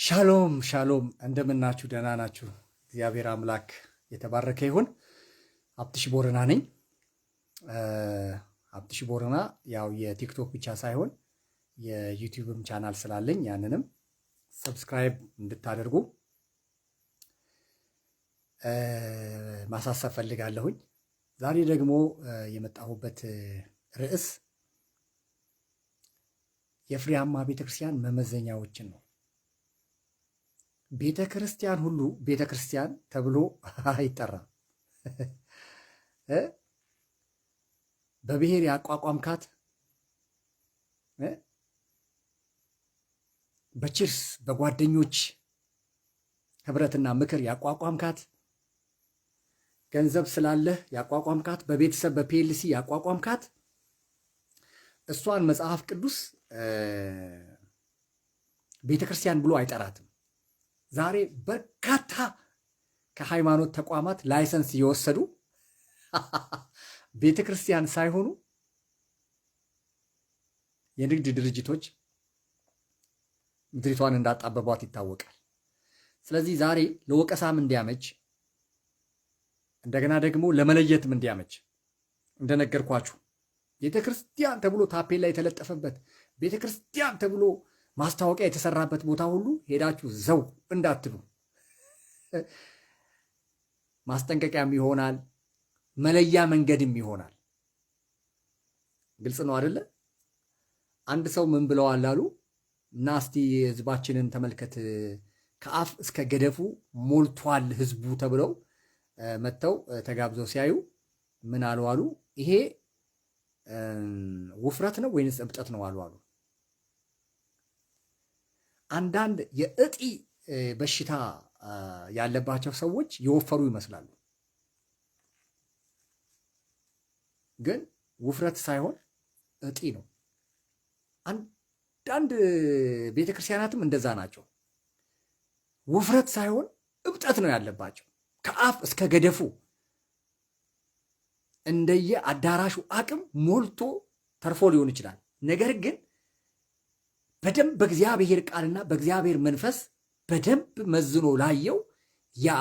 ሻሎም ሻሎም፣ እንደምናችሁ? ደህና ናችሁ? እግዚአብሔር አምላክ የተባረከ ይሁን። ሀብትሽ ቦረና ነኝ። ሀብትሽ ቦረና ያው የቲክቶክ ብቻ ሳይሆን የዩቲዩብም ቻናል ስላለኝ ያንንም ሰብስክራይብ እንድታደርጉ ማሳሰብ ፈልጋለሁኝ። ዛሬ ደግሞ የመጣሁበት ርዕስ የፍሬያማ ቤተክርስቲያን መመዘኛዎችን ነው። ቤተክርስቲያን ሁሉ ቤተክርስቲያን ተብሎ አይጠራም። በብሔር ያቋቋምካት፣ በችርስ በጓደኞች ህብረትና ምክር ያቋቋምካት፣ ገንዘብ ስላለህ ያቋቋምካት፣ በቤተሰብ በፒኤልሲ ያቋቋምካት እሷን መጽሐፍ ቅዱስ ቤተክርስቲያን ብሎ አይጠራትም። ዛሬ በርካታ ከሃይማኖት ተቋማት ላይሰንስ እየወሰዱ ቤተክርስቲያን ሳይሆኑ የንግድ ድርጅቶች ምድሪቷን እንዳጣበቧት ይታወቃል። ስለዚህ ዛሬ ለወቀሳም እንዲያመች እንደገና ደግሞ ለመለየትም እንዲያመች እንደነገርኳችሁ ቤተክርስቲያን ተብሎ ታፔላ የተለጠፈበት ቤተክርስቲያን ተብሎ ማስታወቂያ የተሰራበት ቦታ ሁሉ ሄዳችሁ ዘው እንዳትሉ ማስጠንቀቂያም ይሆናል፣ መለያ መንገድም ይሆናል። ግልጽ ነው አይደለ? አንድ ሰው ምን ብለዋል አሉ እና እስቲ ህዝባችንን ተመልከት፣ ከአፍ እስከ ገደፉ ሞልቷል ህዝቡ ተብለው መጥተው ተጋብዘው ሲያዩ ምን አሉ አሉ? ይሄ ውፍረት ነው ወይንስ እብጠት ነው አሉ። አንዳንድ የእጢ በሽታ ያለባቸው ሰዎች የወፈሩ ይመስላሉ፣ ግን ውፍረት ሳይሆን እጢ ነው። አንዳንድ ቤተክርስቲያናትም እንደዛ ናቸው። ውፍረት ሳይሆን እብጠት ነው ያለባቸው። ከአፍ እስከ ገደፉ እንደየ አዳራሹ አቅም ሞልቶ ተርፎ ሊሆን ይችላል። ነገር ግን በደንብ በእግዚአብሔር ቃልና በእግዚአብሔር መንፈስ በደንብ መዝኖ ላየው ያ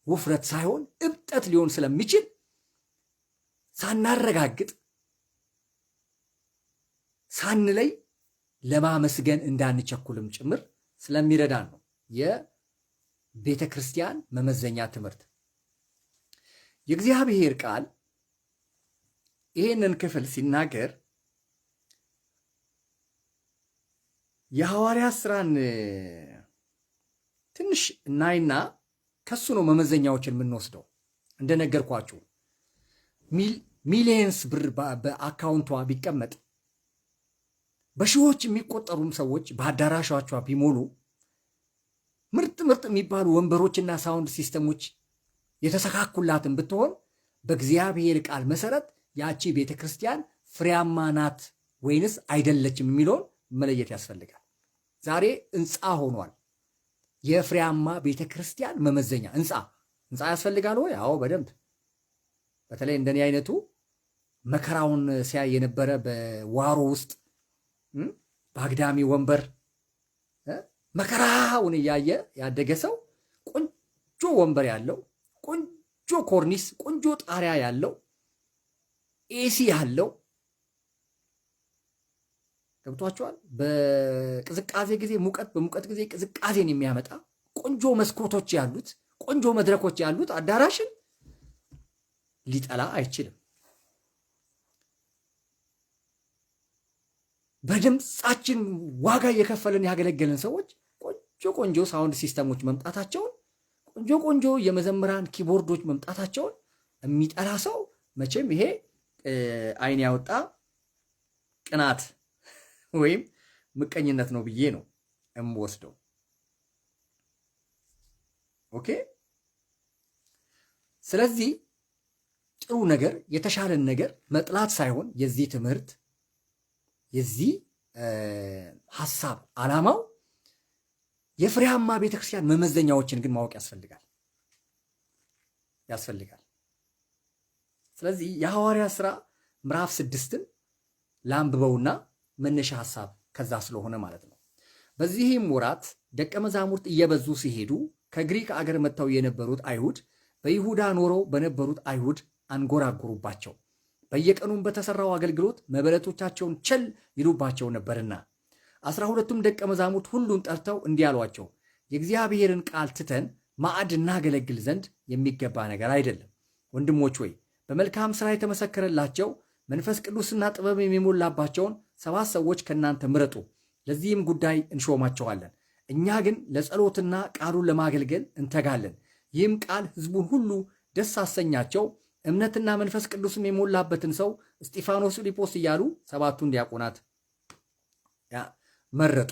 ውፍረት ሳይሆን እብጠት ሊሆን ስለሚችል ሳናረጋግጥ ሳንለይ ለማመስገን እንዳንቸኩልም ጭምር ስለሚረዳን ነው የቤተ ክርስቲያን መመዘኛ ትምህርት። የእግዚአብሔር ቃል ይህንን ክፍል ሲናገር የሐዋርያት ሥራን ትንሽ እናይና ከሱ ነው መመዘኛዎችን የምንወስደው። እንደነገርኳችሁ ሚሊየንስ ብር በአካውንቷ ቢቀመጥ በሺዎች የሚቆጠሩም ሰዎች በአዳራሿ ቢሞሉ ምርጥ ምርጥ የሚባሉ ወንበሮችና ሳውንድ ሲስተሞች የተሰካኩላትን ብትሆን በእግዚአብሔር ቃል መሰረት ያቺ ቤተክርስቲያን ፍሬያማ ናት ወይንስ አይደለችም የሚለውን መለየት ያስፈልጋል። ዛሬ ህንፃ ሆኗል የፍሬያማ ቤተክርስቲያን መመዘኛ። ህንፃ ያስፈልጋል ወይ? አዎ በደንብ። በተለይ እንደኔ አይነቱ መከራውን ሲያይ የነበረ በዋሮ ውስጥ በአግዳሚ ወንበር መከራውን እያየ ያደገ ሰው ቆንጆ ወንበር ያለው፣ ቆንጆ ኮርኒስ፣ ቆንጆ ጣሪያ ያለው፣ ኤሲ ያለው ገብቷቸዋል። በቅዝቃዜ ጊዜ ሙቀት፣ በሙቀት ጊዜ ቅዝቃዜን የሚያመጣ ቆንጆ መስኮቶች ያሉት፣ ቆንጆ መድረኮች ያሉት አዳራሽን ሊጠላ አይችልም። በድምፃችን ዋጋ እየከፈልን ያገለገልን ሰዎች ቆንጆ ሳውንድ ሲስተሞች መምጣታቸውን፣ ቆንጆ የመዘምራን ኪቦርዶች መምጣታቸውን የሚጠላ ሰው መቼም ይሄ አይን ያወጣ ቅናት ወይም ምቀኝነት ነው ብዬ ነው የምወስደው። ኦኬ። ስለዚህ ጥሩ ነገር የተሻለን ነገር መጥላት ሳይሆን የዚህ ትምህርት የዚህ ሐሳብ ዓላማው የፍሬያማ ቤተክርስቲያን መመዘኛዎችን ግን ማወቅ ያስፈልጋል። ስለዚህ የሐዋርያት ሥራ ምዕራፍ 6ን ላንብበውና መነሻ ሐሳብ ከዛ ስለሆነ ማለት ነው። በዚህም ወራት ደቀ መዛሙርት እየበዙ ሲሄዱ ከግሪክ አገር መጥተው የነበሩት አይሁድ በይሁዳ ኖረው በነበሩት አይሁድ አንጎራጎሩባቸው። በየቀኑም በተሰራው አገልግሎት መበለቶቻቸውን ቸል ይሉባቸው ነበርና 12ቱም ደቀ መዛሙርት ሁሉን ጠርተው እንዲህ አሏቸው፣ የእግዚአብሔርን ቃል ትተን ማዕድ እናገለግል ዘንድ የሚገባ ነገር አይደለም። ወንድሞች ሆይ በመልካም ሥራ የተመሰከረላቸው መንፈስ ቅዱስና ጥበብ የሚሞላባቸውን 7 ሰዎች ከእናንተ ምረጡ፣ ለዚህም ጉዳይ እንሾማቸዋለን። እኛ ግን ለጸሎትና ቃሉን ለማገልገል እንተጋለን። ይህም ቃል ሕዝቡን ሁሉ ደስ አሰኛቸው። እምነትና መንፈስ ቅዱስም የሞላበትን ሰው እስጢፋኖስ፣ ፊልጶስ እያሉ 7ቱን ዲያቆናት መረጡ።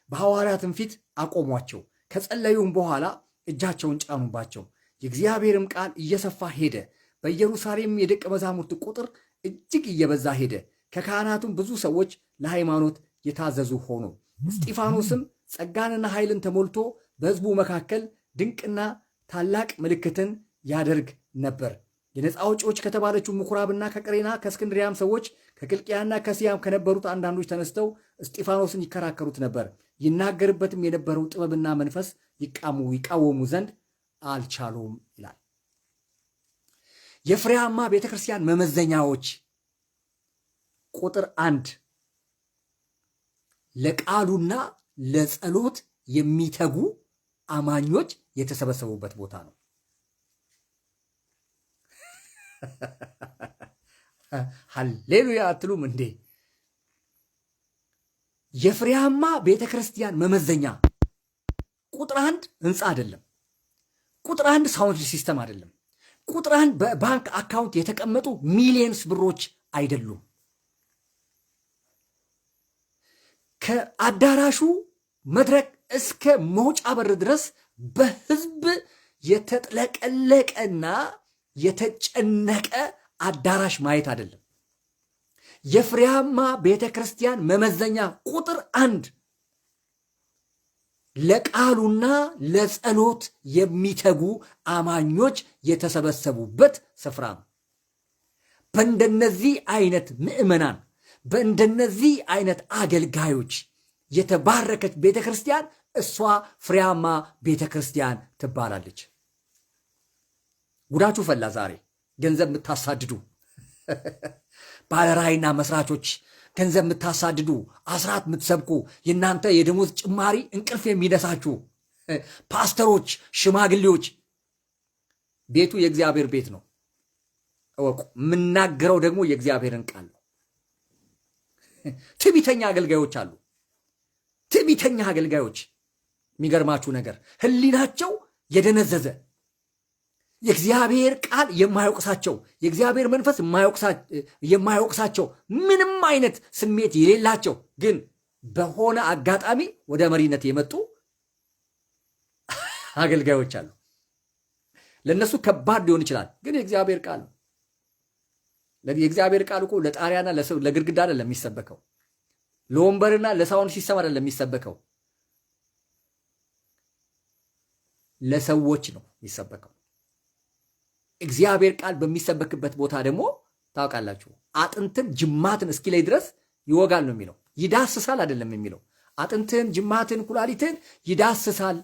በሐዋርያትም ፊት አቆሟቸው። ከጸለዩም በኋላ እጃቸውን ጫኑባቸው። የእግዚአብሔርም ቃል እየሰፋ ሄደ። በኢየሩሳሌም የደቀ መዛሙርት ቁጥር እጅግ እየበዛ ሄደ። ከካህናቱም ብዙ ሰዎች ለሃይማኖት የታዘዙ ሆኑ። እስጢፋኖስም ጸጋንና ኃይልን ተሞልቶ በሕዝቡ መካከል ድንቅና ታላቅ ምልክትን ያደርግ ነበር። የነፃ አውጪዎች ከተባለችው ምኩራብና ከቀሬና ከእስክንድሪያም ሰዎች ከቅልቅያና ከሲያም ከነበሩት አንዳንዶች ተነስተው እስጢፋኖስን ይከራከሩት ነበር። ይናገርበትም የነበረው ጥበብና መንፈስ ይቃወሙ ዘንድ አልቻሉም ይላል። የፍሬያማ ቤተክርስቲያን መመዘኛዎች ቁጥር 1 ለቃሉና ለጸሎት የሚተጉ አማኞች የተሰበሰቡበት ቦታ ነው። ሃሌሉያ አትሉም እንዴ? የፍሬያማ ቤተክርስቲያን መመዘኛ ቁጥር 1 ህንፃ አይደለም። ቁጥር 1 ሳውንድ ሲስተም አይደለም። ቁጥር 1 በባንክ አካውንት የተቀመጡ ሚሊየንስ ብሮች አይደሉም። ከአዳራሹ መድረክ እስከ መውጫ በር ድረስ በህዝብ የተጥለቀለቀና የተጨነቀ አዳራሽ ማየት አይደለም። የፍሬያማ ቤተክርስቲያን መመዘኛ ቁጥር 1 ለቃሉና ለጸሎት የሚተጉ አማኞች የተሰበሰቡበት ስፍራ ነው። በእንደነዚህ አይነት ምዕመናን፣ በእንደነዚህ አይነት አገልጋዮች የተባረከች ቤተክርስቲያን እሷ ፍሬያማ ቤተክርስቲያን ትባላለች። ጉዳችሁ ፈላ። ዛሬ ገንዘብ የምታሳድዱ ባለራዕይና መስራቾች፣ ገንዘብ የምታሳድዱ፣ አስራት የምትሰብኩ፣ የእናንተ የደሞዝ ጭማሪ እንቅልፍ የሚነሳችሁ ፓስተሮች፣ ሽማግሌዎች፣ ቤቱ የእግዚአብሔር ቤት ነው እወቁ። የምናገረው ደግሞ የእግዚአብሔርን ቃል ነው። ትዕቢተኛ አገልጋዮች አሉ። ትዕቢተኛ አገልጋዮች፣ የሚገርማችሁ ነገር ህሊናቸው የደነዘዘ የእግዚአብሔር ቃል የማይወቅሳቸው፣ የእግዚአብሔር መንፈስ የማይወቅሳቸው፣ ምንም አይነት ስሜት የሌላቸው ግን በሆነ አጋጣሚ ወደ መሪነት የመጡ አገልጋዮች አሉ። ለነሱ ከባድ ሊሆን ይችላል፣ ግን የእግዚአብሔር ቃል ነው። የእግዚአብሔር ቃል እኮ ለጣሪያና ለግድግዳ አይደለም የሚሰበከው፣ ለወንበርና ለሳውንድ ሲስተም አይደለም የሚሰበከው፣ ለሰዎች ነው የሚሰበከው። እግዚአብሔር ቃል በሚሰበክበት ቦታ ደግሞ ታውቃላችሁ፣ አጥንትን ጅማትን እስኪ ላይ ድረስ ይወጋል ነው የሚለው። ይዳስሳል አይደለም የሚለው። አጥንትን ጅማትን ኩላሊትን ይዳስሳል፣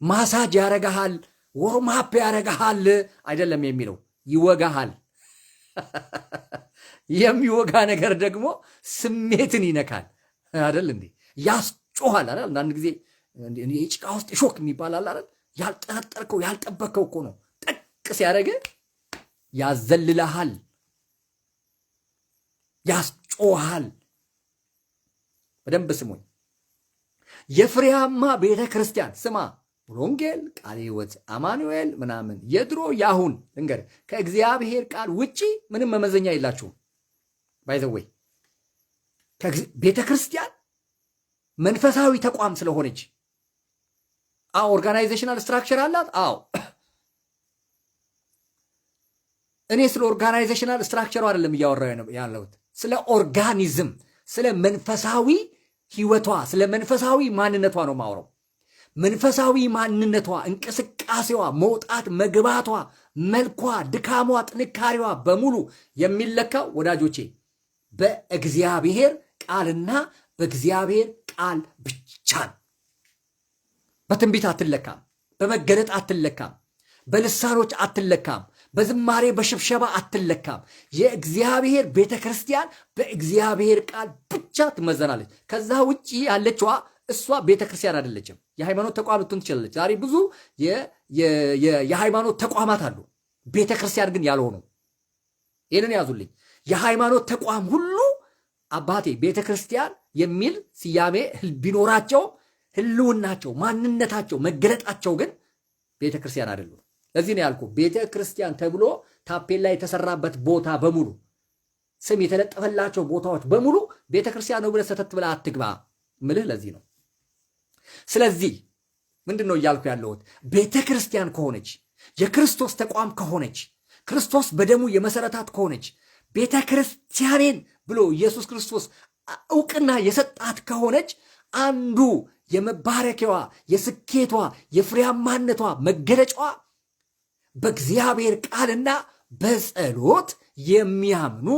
ማሳጅ ያረጋሃል፣ ወርማፕ ያረጋሃል አይደለም የሚለው፣ ይወጋሃል። የሚወጋ ነገር ደግሞ ስሜትን ይነካል አይደል እንዴ? ያስጮሃል አይደል? አንዳንድ ጊዜ የጭቃ ውስጥ ሾክ የሚባላል አይደል? ያልጠረጠርከው ያልጠበከው እኮ ነው ሲያደርግ ያዘልልሃል፣ ያስጮሃል። በደንብ ስሙኝ። የፍሬያማ ቤተ ክርስቲያን ስማ፣ ወንጌል፣ ቃለ ሕይወት፣ አማኑኤል ምናምን የድሮ ያሁን እንገር ከእግዚአብሔር ቃል ውጪ ምንም መመዘኛ የላችሁም። ባይዘወይ ቤተ ክርስቲያን መንፈሳዊ ተቋም ስለሆነች ኦርጋናይዜሽናል ስትራክቸር አላት። አዎ እኔ ስለ ኦርጋናይዜሽናል ስትራክቸሩ አይደለም እያወራሁ ያለሁት፣ ስለ ኦርጋኒዝም፣ ስለ መንፈሳዊ ህይወቷ፣ ስለ መንፈሳዊ ማንነቷ ነው ማውራው። መንፈሳዊ ማንነቷ፣ እንቅስቃሴዋ፣ መውጣት መግባቷ፣ መልኳ፣ ድካሟ፣ ጥንካሬዋ በሙሉ የሚለካው ወዳጆቼ በእግዚአብሔር ቃልና በእግዚአብሔር ቃል ብቻ ነው። በትንቢት አትለካም፣ በመገለጥ አትለካም፣ በልሳኖች አትለካም፣ በዝማሬ በሽብሸባ አትለካም። የእግዚአብሔር ቤተ ክርስቲያን በእግዚአብሔር ቃል ብቻ ትመዘናለች። ከዛ ውጭ ያለችዋ እሷ ቤተ ክርስቲያን አይደለችም። የሃይማኖት ተቋም ልትሆን ትችላለች። ዛሬ ብዙ የሃይማኖት ተቋማት አሉ፣ ቤተ ክርስቲያን ግን ያልሆኑ። ይህንን ያዙልኝ። የሃይማኖት ተቋም ሁሉ አባቴ ቤተ ክርስቲያን የሚል ስያሜ ቢኖራቸው ህልውናቸው፣ ማንነታቸው፣ መገለጣቸው ግን ቤተ ክርስቲያን አይደሉም። ለዚህ ነው ያልኩ ቤተ ክርስቲያን ተብሎ ታፔላ የተሰራበት ቦታ በሙሉ ስም የተለጠፈላቸው ቦታዎች በሙሉ ቤተ ክርስቲያን ነው ብለህ ሰተት ብለህ አትግባ ምልህ ለዚህ ነው። ስለዚህ ምንድን ነው እያልኩ ያለሁት? ቤተ ክርስቲያን ከሆነች የክርስቶስ ተቋም ከሆነች ክርስቶስ በደሙ የመሰረታት ከሆነች ቤተ ክርስቲያኔን ብሎ ኢየሱስ ክርስቶስ እውቅና የሰጣት ከሆነች አንዱ የመባረኪያዋ፣ የስኬቷ፣ የፍሬያማነቷ መገለጫዋ በእግዚአብሔር ቃልና በጸሎት የሚያምኑ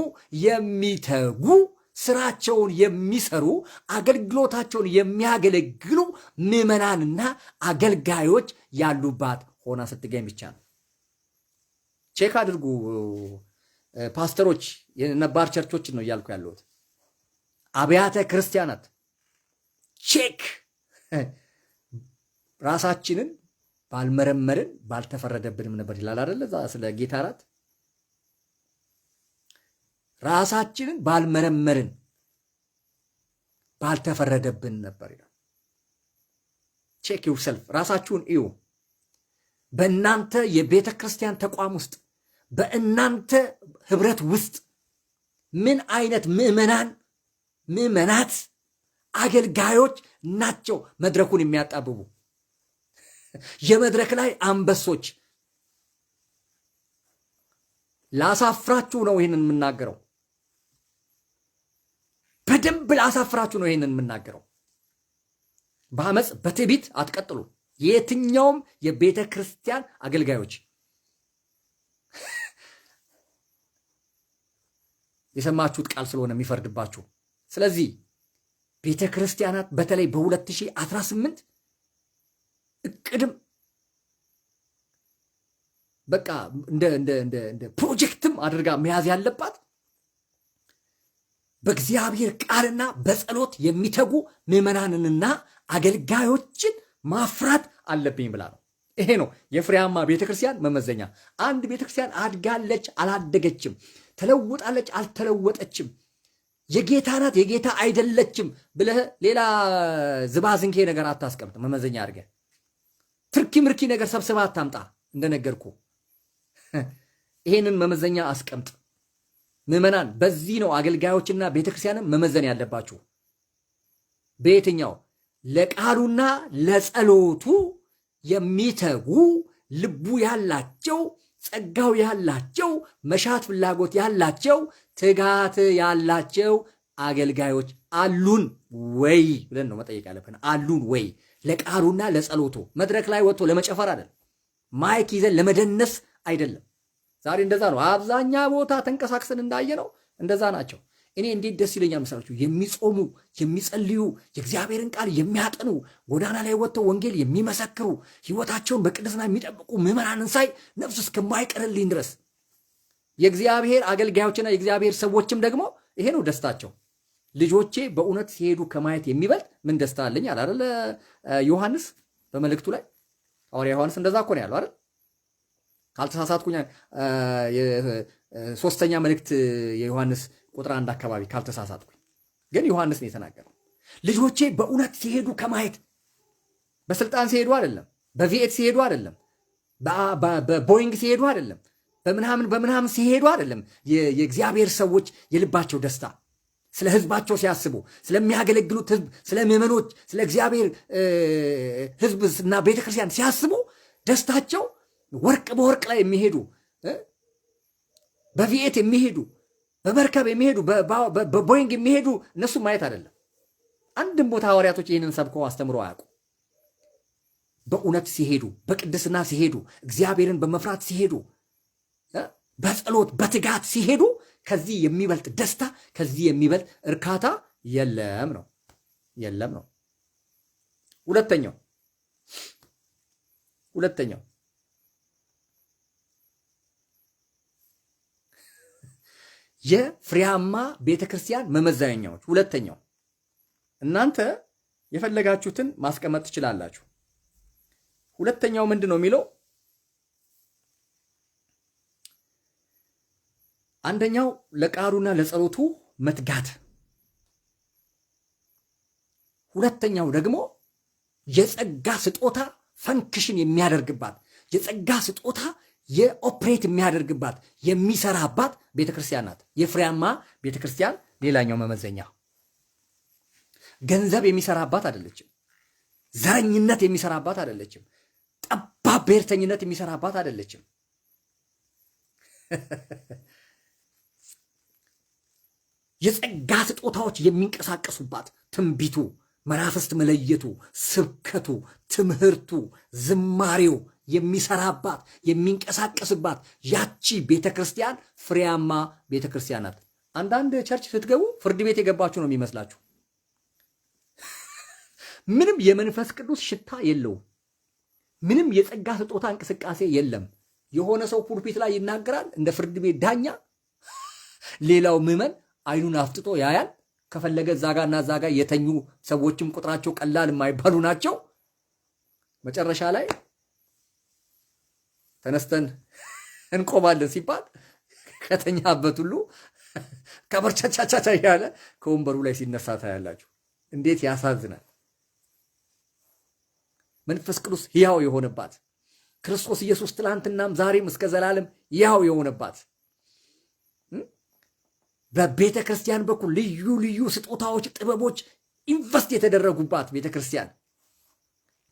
የሚተጉ ስራቸውን የሚሰሩ አገልግሎታቸውን የሚያገለግሉ ምዕመናንና አገልጋዮች ያሉባት ሆና ስትገኝ ብቻ ነው። ቼክ አድርጉ ፓስተሮች፣ የነባር ቸርቾችን ነው እያልኩ ያለሁት። አብያተ ክርስቲያናት ቼክ ራሳችንን ባልመረመርን ባልተፈረደብንም ነበር ይላል አይደለ? ስለ ጌታ እራት ራሳችንን ባልመረመርን ባልተፈረደብን ነበር ይላል። ቼክ ዩርሰልፍ፣ ራሳችሁን እዩ። በእናንተ የቤተ ክርስቲያን ተቋም ውስጥ በእናንተ ህብረት ውስጥ ምን አይነት ምዕመናት አገልጋዮች ናቸው መድረኩን የሚያጣብቡ? የመድረክ ላይ አንበሶች። ላሳፍራችሁ ነው ይህንን የምናገረው። በደንብ ላሳፍራችሁ ነው ይህንን የምናገረው። በአመፅ በትዕቢት አትቀጥሉ። የትኛውም የቤተ ክርስቲያን አገልጋዮች የሰማችሁት ቃል ስለሆነ የሚፈርድባችሁ። ስለዚህ ቤተ ክርስቲያናት በተለይ በ2018 እቅድም በቃ እንደ ፕሮጀክትም አድርጋ መያዝ ያለባት በእግዚአብሔር ቃልና በጸሎት የሚተጉ ምዕመናንንና አገልጋዮችን ማፍራት አለብኝ ብላ ነው። ይሄ ነው የፍሬያማ ቤተክርስቲያን መመዘኛ። አንድ ቤተክርስቲያን አድጋለች አላደገችም፣ ተለውጣለች አልተለወጠችም፣ የጌታ ናት የጌታ አይደለችም ብለህ ሌላ ዝባዝንኬ ነገር አታስቀምጥ። መመዘኛ አድርገህ ትርኪ ምርኪ ነገር ሰብስባ አታምጣ። እንደነገርኩ ይሄንን መመዘኛ አስቀምጥ። ምዕመናን፣ በዚህ ነው አገልጋዮችና ቤተክርስቲያንም መመዘን ያለባችሁ። በየትኛው? ለቃሉና ለጸሎቱ የሚተጉ ልቡ ያላቸው፣ ጸጋው ያላቸው፣ መሻት ፍላጎት ያላቸው፣ ትጋት ያላቸው አገልጋዮች አሉን ወይ ብለን ነው መጠየቅ ያለብን። አሉን ወይ? ለቃሉና ለጸሎቱ መድረክ ላይ ወጥቶ ለመጨፈር አይደለም፣ ማይክ ይዘን ለመደነስ አይደለም። ዛሬ እንደዛ ነው። አብዛኛ ቦታ ተንቀሳቅሰን እንዳየ ነው እንደዛ ናቸው። እኔ እንዴት ደስ ይለኛል መሰላችሁ? የሚጾሙ የሚጸልዩ፣ የእግዚአብሔርን ቃል የሚያጠኑ፣ ጎዳና ላይ ወጥተው ወንጌል የሚመሰክሩ፣ ህይወታቸውን በቅድስና የሚጠብቁ ምዕመናንን ሳይ ነፍስ እስከማይቀርልኝ ድረስ የእግዚአብሔር አገልጋዮችና የእግዚአብሔር ሰዎችም ደግሞ ይሄ ነው ደስታቸው። ልጆቼ በእውነት ሲሄዱ ከማየት የሚበልጥ ምን ደስታ አለኝ አለ አይደል ዮሐንስ በመልእክቱ ላይ። ሐዋርያ ዮሐንስ እንደዛ እኮ ነው ያለው አይደል? ካልተሳሳትኩኝ ሶስተኛ መልእክት የዮሐንስ ቁጥር 1 አካባቢ ካልተሳሳትኩኝ፣ ግን ዮሐንስ ነው የተናገረው። ልጆቼ በእውነት ሲሄዱ ከማየት፣ በስልጣን ሲሄዱ አይደለም፣ በቪኤት ሲሄዱ አይደለም፣ በቦይንግ ሲሄዱ አይደለም፣ በምናምን ሲሄዱ አይደለም። የእግዚአብሔር ሰዎች የልባቸው ደስታ ስለ ህዝባቸው ሲያስቡ፣ ስለሚያገለግሉት ህዝብ፣ ስለ ምዕመኖች፣ ስለ እግዚአብሔር ህዝብ እና ቤተክርስቲያን ሲያስቡ ደስታቸው ወርቅ በወርቅ ላይ የሚሄዱ በቪኤት የሚሄዱ በመርከብ የሚሄዱ በቦይንግ የሚሄዱ እነሱ ማየት አይደለም። አንድም ቦታ ሐዋርያቶች ይህንን ሰብከው አስተምሮ አያውቁ። በእውነት ሲሄዱ፣ በቅድስና ሲሄዱ፣ እግዚአብሔርን በመፍራት ሲሄዱ፣ በጸሎት በትጋት ሲሄዱ ከዚህ የሚበልጥ ደስታ፣ ከዚህ የሚበልጥ እርካታ የለም ነው። ሁለተኛው ሁለተኛው የፍሬያማ ቤተክርስቲያን መመዘኛዎች። ሁለተኛው እናንተ የፈለጋችሁትን ማስቀመጥ ትችላላችሁ። ሁለተኛው ምንድነው የሚለው? አንደኛው ለቃሉና ለጸሎቱ መትጋት፣ ሁለተኛው ደግሞ የጸጋ ስጦታ ፈንክሽን የሚያደርግባት የጸጋ ስጦታ የኦፕሬት የሚያደርግባት የሚሰራባት ቤተክርስቲያን ናት። የፍሬያማ ቤተክርስቲያን ሌላኛው መመዘኛ ገንዘብ የሚሰራባት አይደለችም። ዘረኝነት የሚሰራባት አይደለችም። ጠባብ ብሔርተኝነት የሚሰራባት አይደለችም። የጸጋ ስጦታዎች የሚንቀሳቀሱባት ትንቢቱ፣ መናፍስት መለየቱ፣ ስብከቱ፣ ትምህርቱ፣ ዝማሬው የሚሰራባት የሚንቀሳቀስባት ያቺ ቤተክርስቲያን ፍሬያማ ቤተክርስቲያን ናት። አንዳንድ ቸርች ስትገቡ ፍርድ ቤት የገባችሁ ነው የሚመስላችሁ። ምንም የመንፈስ ቅዱስ ሽታ የለውም። ምንም የጸጋ ስጦታ እንቅስቃሴ የለም። የሆነ ሰው ፑልፒት ላይ ይናገራል እንደ ፍርድ ቤት ዳኛ። ሌላው ምዕመን አይኑን አፍጥጦ ያያል። ከፈለገ ዛጋና ዛጋ የተኙ ሰዎችም ቁጥራቸው ቀላል የማይባሉ ናቸው። መጨረሻ ላይ ተነስተን እንቆማለን ሲባል ከተኛበት ሁሉ ከበርቻቻቻቻ ያለ ከወንበሩ ላይ ሲነሳ ታያላችሁ። እንዴት ያሳዝናል! መንፈስ ቅዱስ ሕያው የሆነባት ክርስቶስ ኢየሱስ ትላንትናም ዛሬም እስከ ዘላለም ሕያው የሆነባት በቤተ ክርስቲያን በኩል ልዩ ልዩ ስጦታዎች፣ ጥበቦች ኢንቨስት የተደረጉባት ቤተ ክርስቲያን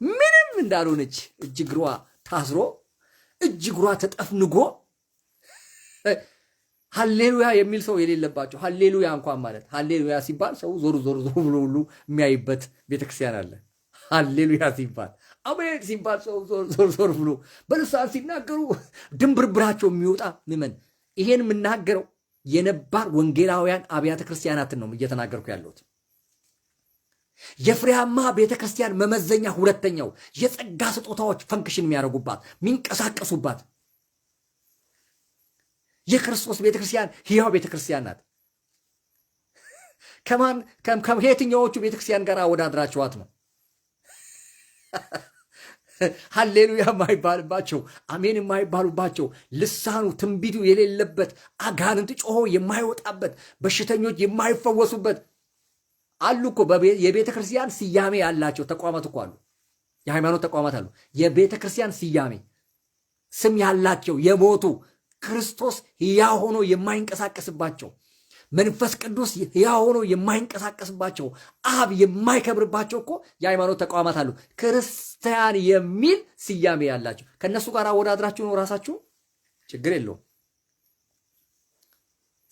ምንም እንዳልሆነች እጅግሯ ታስሮ እጅግሯ ተጠፍንጎ ሃሌሉያ የሚል ሰው የሌለባቸው ሃሌሉያ እንኳን ማለት ሃሌሉያ ሲባል ሰው ዞር ዞር ብሎ ሁሉ የሚያይበት ቤተክርስቲያን አለ። ሃሌሉያ ሲባል አሜን ሲባል ሰው ዞር ዞር ብሎ በልሳን ሲናገሩ ድንብርብራቸው የሚወጣ ምዕመን። ይሄን የምናገረው የነባር ወንጌላውያን አብያተ ክርስቲያናትን ነው እየተናገርኩ ያለሁት። የፍሬያማ ቤተክርስቲያን መመዘኛ ሁለተኛው የጸጋ ስጦታዎች ፈንክሽን የሚያደርጉባት የሚንቀሳቀሱባት የክርስቶስ ቤተክርስቲያን ሕያው ቤተክርስቲያን ናት። ከየትኛዎቹ ቤተክርስቲያን ጋር አወዳድራችኋት ነው? ሃሌሉያ የማይባልባቸው አሜን የማይባሉባቸው ልሳኑ ትንቢቱ የሌለበት አጋንንት ጮሆ የማይወጣበት በሽተኞች የማይፈወሱበት አሉ እኮ። የቤተ ክርስቲያን ስያሜ ያላቸው ተቋማት እኮ አሉ። የሃይማኖት ተቋማት አሉ። የቤተ ክርስቲያን ስያሜ ስም ያላቸው የሞቱ ክርስቶስ ሕያው ሆኖ የማይንቀሳቀስባቸው መንፈስ ቅዱስ ሕያው ሆኖ የማይንቀሳቀስባቸው አብ የማይከብርባቸው እኮ የሃይማኖት ተቋማት አሉ። ክርስቲያን የሚል ስያሜ ያላቸው ከነሱ ጋር አወዳድራችሁ ነው ራሳችሁ። ችግር የለውም።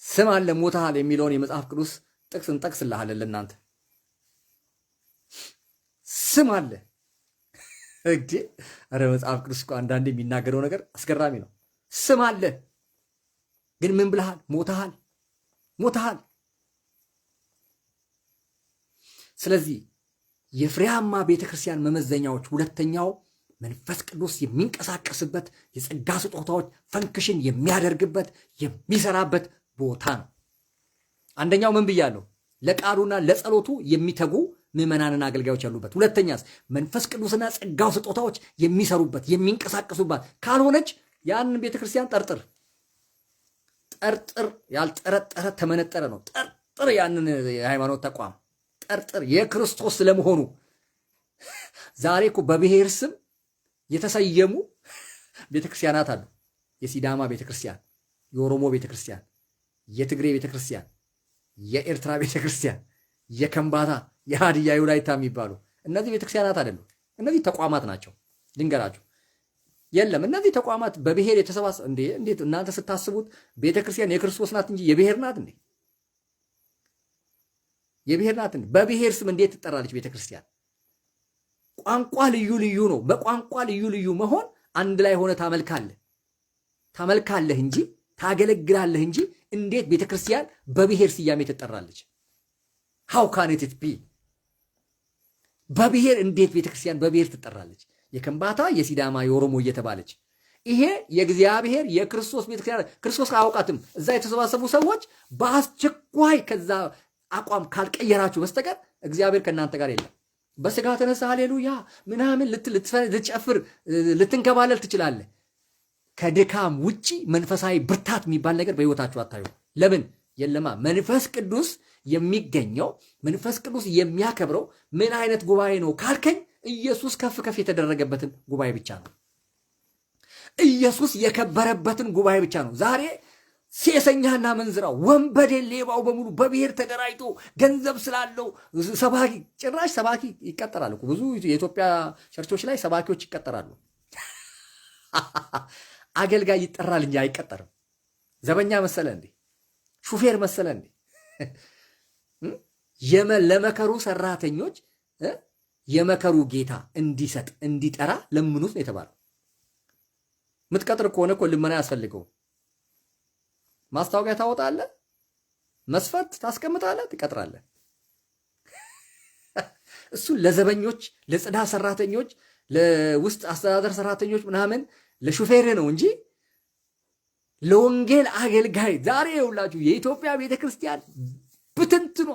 ስም አለ ሞታል የሚለውን የመጽሐፍ ቅዱስ ጥቅስ እንጠቅስልሃለን። ለእናንተ ስም አለ እንዴ! ኧረ መጽሐፍ ቅዱስ እኮ አንዳንዴ የሚናገረው ነገር አስገራሚ ነው። ስም አለ ግን ምን ብለሃል? ሞታል ሞታል። ስለዚህ የፍሬያማ ቤተክርስቲያን መመዘኛዎች ሁለተኛው መንፈስ ቅዱስ የሚንቀሳቀስበት የጸጋ ስጦታዎች ፈንክሽን የሚያደርግበት የሚሰራበት ቦታ ነው። አንደኛው ምን ብያለሁ? ለቃሉና ለጸሎቱ የሚተጉ ምዕመናንና አገልጋዮች ያሉበት። ሁለተኛስ መንፈስ ቅዱስና ጸጋው ስጦታዎች የሚሰሩበት የሚንቀሳቀሱባት ካልሆነች ያንን ቤተክርስቲያን ጠርጥር። ያልጠረጠረ ተመነጠረ ነው። ጠርጥር ያንን የሃይማኖት ተቋም ጠርጥር የክርስቶስ ስለመሆኑ። ዛሬ እኮ በብሔር ስም የተሰየሙ ቤተክርስቲያናት አሉ። የሲዳማ ቤተክርስቲያን፣ የኦሮሞ ቤተክርስቲያን፣ የትግሬ ቤተክርስቲያን፣ የኤርትራ ቤተክርስቲያን፣ የከምባታ፣ የሃዲያ፣ የወላይታ የሚባሉ እነዚህ ቤተክርስቲያናት አይደሉም። እነዚህ ተቋማት ናቸው። ልንገራችሁ የለም እነዚህ ተቋማት በብሔር የተሰባሰቡ እንዴት እናንተ ስታስቡት ቤተክርስቲያን የክርስቶስ ናት እንጂ የብሔር ናት እንዴ? የብሔር ናት እንዴ? በብሔር ስም እንዴት ትጠራለች ቤተክርስቲያን? ቋንቋ ልዩ ልዩ ነው። በቋንቋ ልዩ ልዩ መሆን አንድ ላይ ሆነ ታመልካለህ እንጂ ታገለግላለህ እንጂ እንዴት ቤተክርስቲያን በብሔር ስያሜ ትጠራለች? how can it be? በብሔር እንዴት ቤተክርስቲያን በብሔር ትጠራለች? የከምባታ፣ የሲዳማ፣ የኦሮሞ እየተባለች ይሄ የእግዚአብሔር የክርስቶስ ቤተክርስቲያን ክርስቶስ አያውቃትም። እዛ የተሰባሰቡ ሰዎች በአስቸኳይ ከዛ አቋም ካልቀየራችሁ በስተቀር እግዚአብሔር ከእናንተ ጋር የለም። በስጋ ተነሳ ሃሌሉያ ምናምን ልትጨፍር ልትንከባለል ትችላለህ። ከድካም ውጪ መንፈሳዊ ብርታት የሚባል ነገር በህይወታችሁ አታዩ። ለምን? የለማ። መንፈስ ቅዱስ የሚገኘው መንፈስ ቅዱስ የሚያከብረው ምን አይነት ጉባኤ ነው ካልከኝ ኢየሱስ ከፍ ከፍ የተደረገበትን ጉባኤ ብቻ ነው። ኢየሱስ የከበረበትን ጉባኤ ብቻ ነው። ዛሬ ሴሰኛና መንዝራው፣ ወንበዴ፣ ሌባው በሙሉ በብሔር ተደራጅቶ ገንዘብ ስላለው ሰባኪ፣ ጭራሽ ሰባኪ ይቀጠራል እኮ ብዙ የኢትዮጵያ ቸርቾች ላይ ሰባኪዎች ይቀጠራሉ። አገልጋይ ይጠራል እንጂ አይቀጠርም። ዘበኛ መሰለ እንዴ? ሹፌር መሰለ እንዴ? ለመከሩ ሰራተኞች የመከሩ ጌታ እንዲሰጥ እንዲጠራ ለምኑት ነው የተባለው። ምትቀጥር ከሆነ እኮ ልመና ያስፈልገው። ማስታወቂያ ታወጣለህ፣ መስፈርት ታስቀምጣለህ፣ ትቀጥራለህ። እሱን ለዘበኞች፣ ለጽዳት ሰራተኞች፣ ለውስጥ አስተዳደር ሰራተኞች ምናምን ለሹፌር ነው እንጂ ለወንጌል አገልጋይ ዛሬ የሁላችሁ የኢትዮጵያ ቤተክርስቲያን ብትንትኗ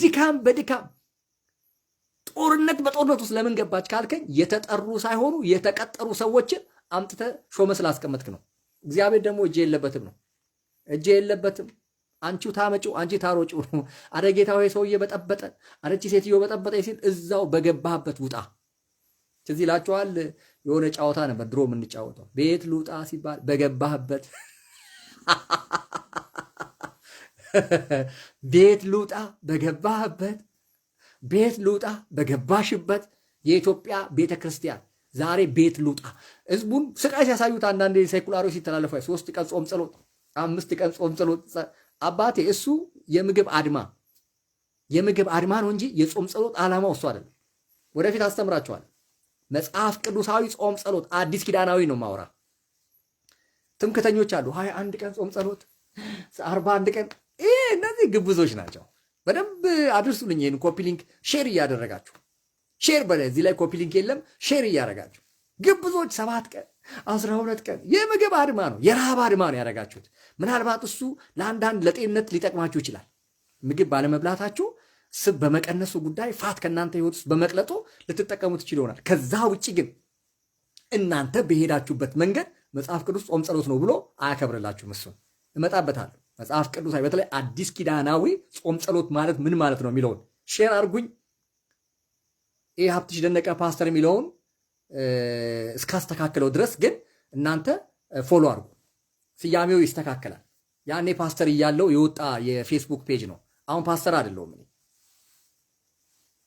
ድካም በድካም ጦርነት በጦርነት ውስጥ ለምን ገባች ካልከኝ የተጠሩ ሳይሆኑ የተቀጠሩ ሰዎችን አምጥተ ሾመ ስላስቀመጥክ ነው። እግዚአብሔር ደግሞ እጄ የለበትም ነው። እጄ የለበትም። አንቺው ታመጪው አንቺ ታሮጪው ነው። አረ ጌታው ሰውዬ በጠበጠ፣ አረቺ ሴትዮ በጠበጠ ሲል እዛው በገባህበት ውጣ። ስለዚህ ይላችኋል የሆነ ጫወታ ነበር ድሮ የምንጫወተው። ቤት ልውጣ ሲባል በገባህበት ቤት ልውጣ በገባህበት፣ ቤት ልውጣ በገባሽበት። የኢትዮጵያ ቤተክርስቲያን ዛሬ ቤት ልውጣ ህዝቡን ስቃይ ሲያሳዩት አንዳንድ ሴኩላሮች ሲተላለፉ 3 ቀን ጾም ጸሎት፣ 5 ቀን ጾም ጸሎት። አባቴ እሱ የምግብ አድማ ነው እንጂ የጾም ጸሎት ዓላማው እሱ አይደለም። ወደፊት አስተምራችኋል። መጽሐፍ ቅዱሳዊ ጾም ጸሎት አዲስ ኪዳናዊ ነው ማውራ። ትምክተኞች አሉ 21 ቀን ጾም ጸሎት፣ 41 ቀን። እነዚህ ግብዞች ናቸው። በደንብ አድርሱልኝ። ይህን ኮፒ ሊንክ ሼር እያደረጋችሁ ሼር በዚህ ላይ ኮፒ ሊንክ የለም ሼር እያደረጋችሁ ግብዞች 7 ቀን 12 ቀን የምግብ አድማ ነው የረሃብ አድማ ነው ያደረጋችሁት። ምናልባት እሱ ለአንዳንድ ለጤንነት ሊጠቅማችሁ ይችላል። ምግብ ባለመብላታችሁ ስብ በመቀነሱ ጉዳይ ፋት ከእናንተ ህይወት ውስጥ በመቅለጡ ልትጠቀሙ ትችሉ ይሆናል። ከዛ ውጭ ግን እናንተ በሄዳችሁበት መንገድ መጽሐፍ ቅዱስ ጾም ጸሎት ነው ብሎ አያከብርላችሁም። እሱን እመጣበታለሁ። መጽሐፍ ቅዱሳዊ በተለይ አዲስ ኪዳናዊ ጾም ጸሎት ማለት ምን ማለት ነው የሚለውን ሼር አድርጉኝ። ይህ ሀብትሽ ደነቀ ፓስተር የሚለውን እስካስተካከለው ድረስ ግን እናንተ ፎሎ አድርጉ። ስያሜው ይስተካከላል። ያኔ ፓስተር እያለው የወጣ የፌስቡክ ፔጅ ነው። አሁን ፓስተር አይደለሁም እኔ።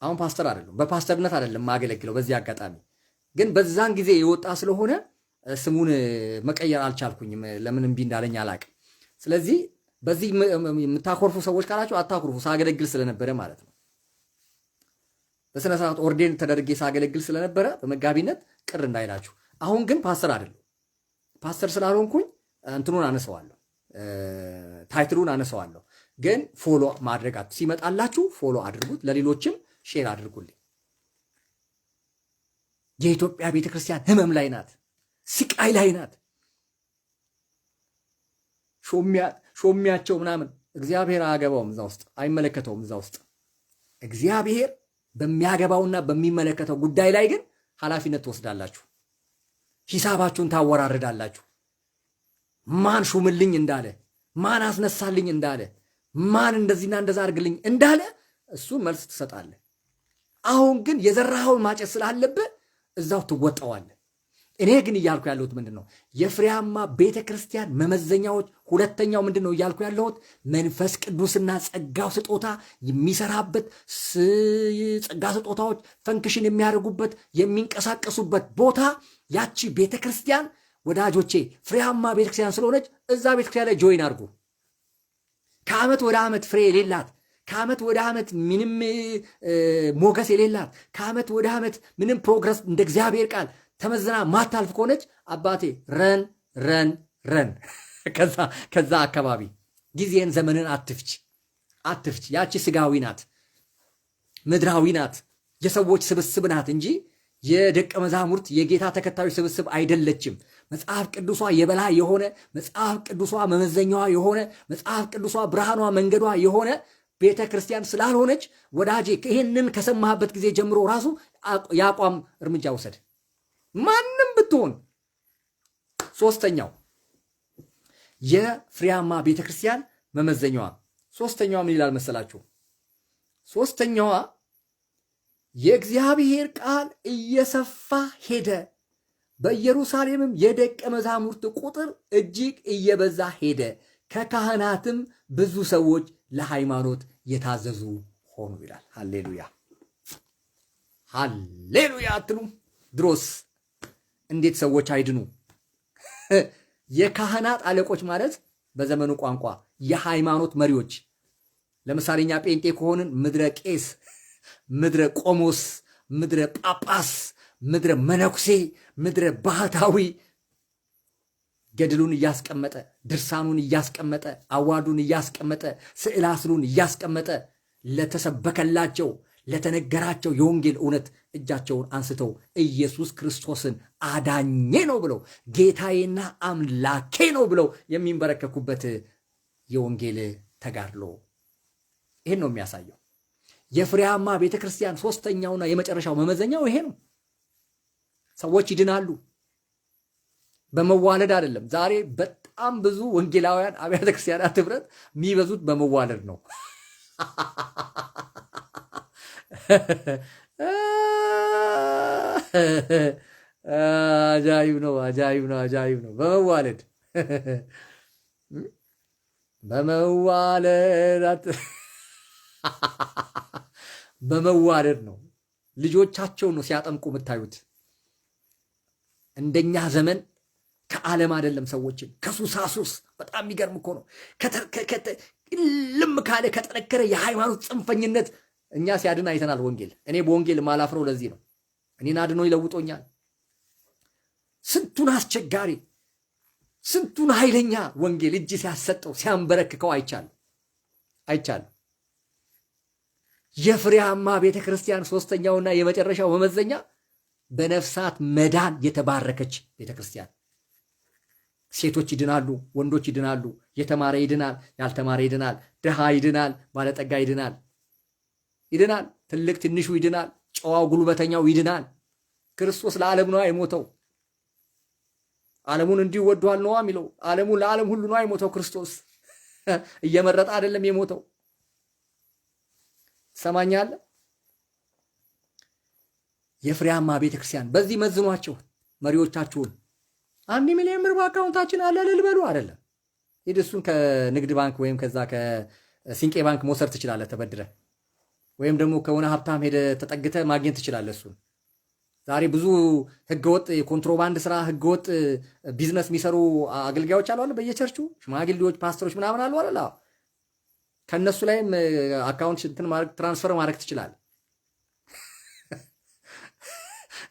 አሁን ፓስተር አይደለሁም። በፓስተርነት አይደለም ማገለግለው። በዚህ አጋጣሚ ግን በዛን ጊዜ የወጣ ስለሆነ ስሙን መቀየር አልቻልኩኝም። ለምን እምቢ እንዳለኝ አላቅም። ስለዚህ በዚህ የምታኮርፉ ሰዎች ካላችሁ አታኮርፉ። ሳገለግል ስለነበረ ማለት ነው። በስነ ስርዓት ኦርዴን ተደርጌ ሳገለግል ስለነበረ በመጋቢነት ቅር እንዳይላችሁ። አሁን ግን ፓስተር አይደለሁ። ፓስተር ስላልሆንኩኝ እንትኑን አነሰዋለሁ፣ ታይትሉን አነሰዋለሁ። ግን ፎሎ ማድረግ ሲመጣላችሁ ፎሎ አድርጉት፣ ለሌሎችም ሼር አድርጉልኝ። የኢትዮጵያ ቤተክርስቲያን ህመም ላይ ናት፣ ስቃይ ላይ ናት። ሾሚያቸው ምናምን እግዚአብሔር አያገባውም፣ እዛ ውስጥ አይመለከተውም። እዛ ውስጥ እግዚአብሔር በሚያገባውና በሚመለከተው ጉዳይ ላይ ግን ኃላፊነት ትወስዳላችሁ። ሂሳባችሁን ታወራርዳላችሁ። ማን ሹምልኝ እንዳለ፣ ማን አስነሳልኝ እንዳለ፣ ማን እንደዚህና እንደዛ አድርግልኝ እንዳለ እሱን መልስ ትሰጣለህ። አሁን ግን የዘራኸውን ማጨት ስላለብህ እዛው ትወጣዋለህ። እኔ ግን እያልኩ ያለሁት ምንድን ነው? የፍሬያማ ቤተ ክርስቲያን መመዘኛዎች ሁለተኛው ምንድን ነው እያልኩ ያለሁት? መንፈስ ቅዱስና ጸጋው ስጦታ የሚሰራበት ጸጋ ስጦታዎች ፈንክሽን የሚያደርጉበት የሚንቀሳቀሱበት ቦታ ያቺ ቤተ ክርስቲያን ወዳጆቼ ፍሬያማ ቤተ ክርስቲያን ስለሆነች እዛ ቤተ ክርስቲያን ላይ ጆይን አድርጉ። ከዓመት ወደ ዓመት ፍሬ የሌላት፣ ከዓመት ወደ ዓመት ምንም ሞገስ የሌላት፣ ከዓመት ወደ ዓመት ምንም ፕሮግረስ እንደ እግዚአብሔር ቃል ተመዝና ማታልፍ ከሆነች አባቴ ረን ረን ረን ከዛ አካባቢ ጊዜን ዘመንን አትፍች። ያቺ ስጋዊ ናት፣ ምድራዊ ናት፣ የሰዎች ስብስብ ናት እንጂ የደቀ መዛሙርት የጌታ ተከታዮች ስብስብ አይደለችም። መጽሐፍ ቅዱሷ የበላይ የሆነ መጽሐፍ ቅዱሷ መመዘኛዋ የሆነ መጽሐፍ ቅዱሷ ብርሃኗ መንገዷ የሆነ ቤተ ክርስቲያን ስላልሆነች ወዳጄ ይህንን ከሰማህበት ጊዜ ጀምሮ ራሱ የአቋም እርምጃ ውሰድ። ማንም ብትሆን። ሶስተኛው የፍሬያማ ቤተ ክርስቲያን መመዘኛዋ ሶስተኛዋ ምን ይላል መሰላችሁ? ሶስተኛዋ የእግዚአብሔር ቃል እየሰፋ ሄደ፣ በኢየሩሳሌምም የደቀ መዛሙርት ቁጥር እጅግ እየበዛ ሄደ፣ ከካህናትም ብዙ ሰዎች ለሃይማኖት የታዘዙ ሆኑ ይላል። ሃሌሉያ ሃሌሉያ አትሉም? ድሮስ እንዴት ሰዎች አይድኑ? የካህናት አለቆች ማለት በዘመኑ ቋንቋ የሃይማኖት መሪዎች። ለምሳሌ እኛ ጴንጤ ከሆንን ምድረ ቄስ፣ ምድረ ቆሞስ፣ ምድረ ጳጳስ፣ ምድረ መነኩሴ፣ ምድረ ባህታዊ ገድሉን እያስቀመጠ ድርሳኑን እያስቀመጠ አዋዱን እያስቀመጠ ስዕላስሉን እያስቀመጠ ለተሰበከላቸው ለተነገራቸው የወንጌል እውነት እጃቸውን አንስተው ኢየሱስ ክርስቶስን አዳኜ ነው ብለው ጌታዬና አምላኬ ነው ብለው የሚንበረከኩበት የወንጌል ተጋድሎ ይሄን ነው የሚያሳየው። የፍሬያማ ቤተክርስቲያን ሶስተኛውና የመጨረሻው መመዘኛው ይሄ ነው። ሰዎች ይድናሉ በመዋለድ አይደለም። ዛሬ በጣም ብዙ ወንጌላውያን አብያተ ክርስቲያናት ህብረት የሚበዙት በመዋለድ ነው። አጃይብ ነው፣ አጃይብ ነው፣ አጃይብ ነው። በመዋለድ በመዋለድ ነው። ልጆቻቸውን ነው ሲያጠምቁ የምታዩት። እንደኛ ዘመን ከዓለም አይደለም። ሰዎችን ከሱሳሱስ በጣም የሚገርም እኮ ነው። ልም ካለ ከጠነከረ የሃይማኖት ጽንፈኝነት እኛ ሲያድን አይተናል ወንጌል። እኔ በወንጌል ማላፍረው ለዚህ ነው። እኔን አድኖ ይለውጦኛል። ስንቱን አስቸጋሪ ስንቱን ኃይለኛ ወንጌል እጅ ሲያሰጠው ሲያንበረክከው አይቻል። የፍሬያማ ቤተክርስቲያን ሶስተኛውና የመጨረሻው መመዘኛ በነፍሳት መዳን የተባረከች ቤተክርስቲያን። ሴቶች ይድናሉ፣ ወንዶች ይድናሉ፣ የተማረ ይድናል፣ ያልተማረ ይድናል፣ ድሃ ይድናል፣ ባለጠጋ ይድናል፣ ትልቅ ትንሹ ይድናል፣ ጨዋው ጉልበተኛው ይድናል። ክርስቶስ ለዓለም ነው የሞተው። ዓለሙን እንዲሁ ወዷል ነው የሚለው። ዓለሙን ለዓለም ሁሉ ነው የሞተው። ክርስቶስ እየመረጠ አይደለም የሞተው። ሰማኛለ። የፍሬያማ ቤተክርስቲያን በዚህ መዝኗቸው መሪዎቻችሁን። 1 ሚሊዮን ብር በአካውንታችን አለ ልበሉ አይደለም። ሂድ እሱን ከንግድ ባንክ ወይም ከዛ ከሲንቄ ባንክ መውሰድ ትችላለህ ተበድረ፣ ወይም ደግሞ ከሆነ ሀብታም ሄደ ተጠግተ ማግኘት ትችላለህ እሱን። ዛሬ ብዙ ህገወጥ የኮንትሮባንድ ስራ ህገወጥ ቢዝነስ የሚሰሩ አገልጋዮች አሉ አለ በየቸርቹ ሽማግሌዎች፣ ፓስተሮች ምናምን አሉ አለ። ከነሱ ላይም አካውንት ትራንስፈር ማድረግ ትችላለህ።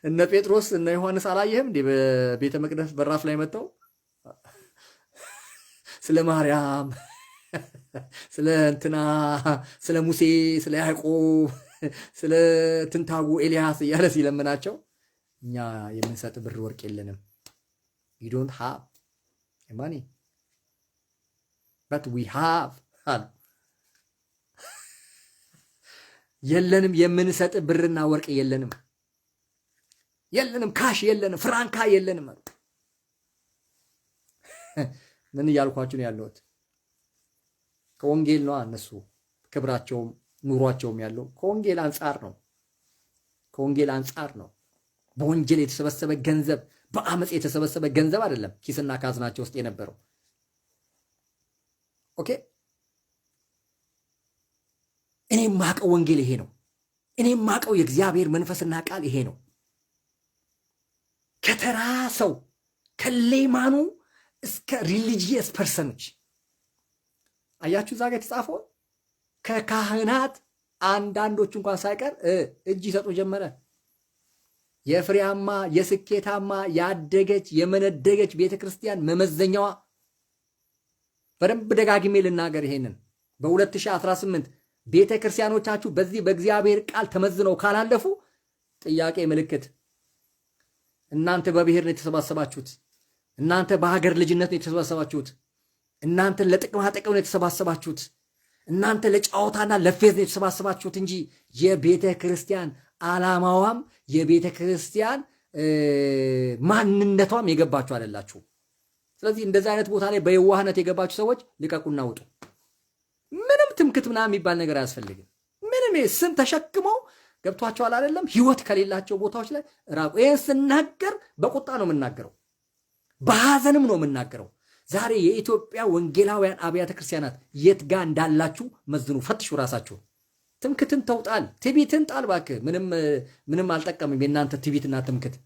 እነ ጴጥሮስ እነ ዮሐንስ አላየህም እንዴ በቤተ መቅደስ በራፍ ላይ መጥተው ስለ ማርያም ስለ እንትና ስለ ሙሴ ስለ ያዕቆብ ስለ ትንታጉ ኤልያስ እያለ ሲለምናቸው እኛ የምንሰጥ ብር ወርቅ የለንም፣ we don't have money but we have የለንም፣ የምንሰጥ ብርና ወርቅ የለንም፣ ካሽ የለንም፣ ፍራንካ የለንም። ምን እያልኳችሁ ነው ያለሁት? ከወንጌል ነው። እነሱ ክብራቸውም ኑሯቸውም ያለው ከወንጌል አንጻር ነው። በወንጌል የተሰበሰበ ገንዘብ፣ በአመጽ የተሰበሰበ ገንዘብ አይደለም ኪስና ካዝናቸው ውስጥ የነበረው። ኦኬ፣ እኔ ማቀው ወንጌል ይሄ ነው። እኔ ማቀው የእግዚአብሔር መንፈስና ቃል ይሄ ነው። ከተራ ሰው ከሌማኑ እስከ ሪሊጂየስ ፐርሰኖች አያችሁ ዛጋ የተጻፈው ከካህናት አንዳንዶች እንኳን ሳይቀር እጅ ይሰጡ ጀመረ። የፍሬያማ የስኬታማ ያደገች የመነደገች ቤተክርስቲያን መመዘኛዋ በደንብ ደጋግሜ ልናገር ይሄንን በ2018 ቤተክርስቲያኖቻችሁ በዚህ በእግዚአብሔር ቃል ተመዝነው ካላለፉ ጥያቄ ምልክት እናንተ በብሔር ነው የተሰባሰባችሁት። እናንተ በሀገር ልጅነት ነው የተሰባሰባችሁት። እናንተ ለጥቅማ ጥቅም ነው የተሰባሰባችሁት። እናንተ ለጫወታና ለፌዝ ነው የተሰባሰባችሁት እንጂ የቤተ ክርስቲያን ዓላማዋም የቤተ ክርስቲያን ማንነቷም የገባችሁ አይደላችሁ። ስለዚህ እንደዚህ አይነት ቦታ ላይ በየዋህነት የገባችሁ ሰዎች ልቀቁና ውጡ። ምንም ትምክት ምናምን የሚባል ነገር አያስፈልግም። ምንም ስም ተሸክመው ገብቷቸዋል አይደለም፣ ህይወት ከሌላቸው ቦታዎች ላይ ራቁ። ይህን ስናገር በቁጣ ነው የምናገረው፣ በሐዘንም ነው የምናገረው። ዛሬ የኢትዮጵያ ወንጌላውያን አብያተ ክርስቲያናት የት ጋር እንዳላችሁ መዝኑ፣ ፈትሹ ራሳችሁ። ትምክትን ተውጣል፣ ትቢትን ጣል እባክህ። ምንም አልጠቀምም የእናንተ ትቢትና ትምክት፣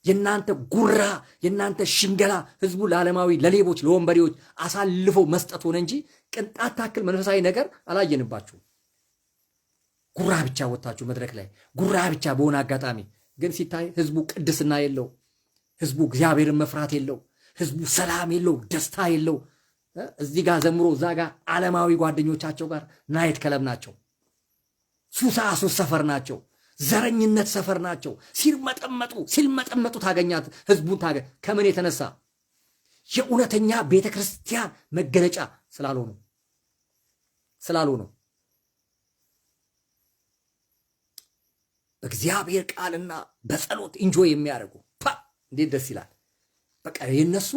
የእናንተ ጉራ፣ የእናንተ ሽንገላ ህዝቡ ለዓለማዊ ለሌቦች ለወንበዴዎች አሳልፎ መስጠት ሆነ እንጂ ቅንጣት ታክል መንፈሳዊ ነገር አላየንባችሁም። ጉራ ብቻ ወጣችሁ መድረክ ላይ ጉራ ብቻ በሆነ አጋጣሚ ግን ሲታይ ህዝቡ ቅድስና የለው፣ ህዝቡ እግዚአብሔርን መፍራት የለው፣ ህዝቡ ሰላም የለው፣ ደስታ የለው። እዚህ ጋር ዘምሮ እዛ ጋር ዓለማዊ ጓደኞቻቸው ጋር ናይት ክለብ ናቸው፣ ሱስ ሰፈር ናቸው፣ ዘረኝነት ሰፈር ናቸው። ሲልመጠመጡ ታገኛት ህዝቡን ከምን የተነሳ? የእውነተኛ ቤተክርስቲያን መገለጫ ስላልሆኑ በእግዚአብሔር ቃልና በጸሎት ኢንጆይ የሚያደርጉ እንዴት ደስ ይላል። በቃ የነሱ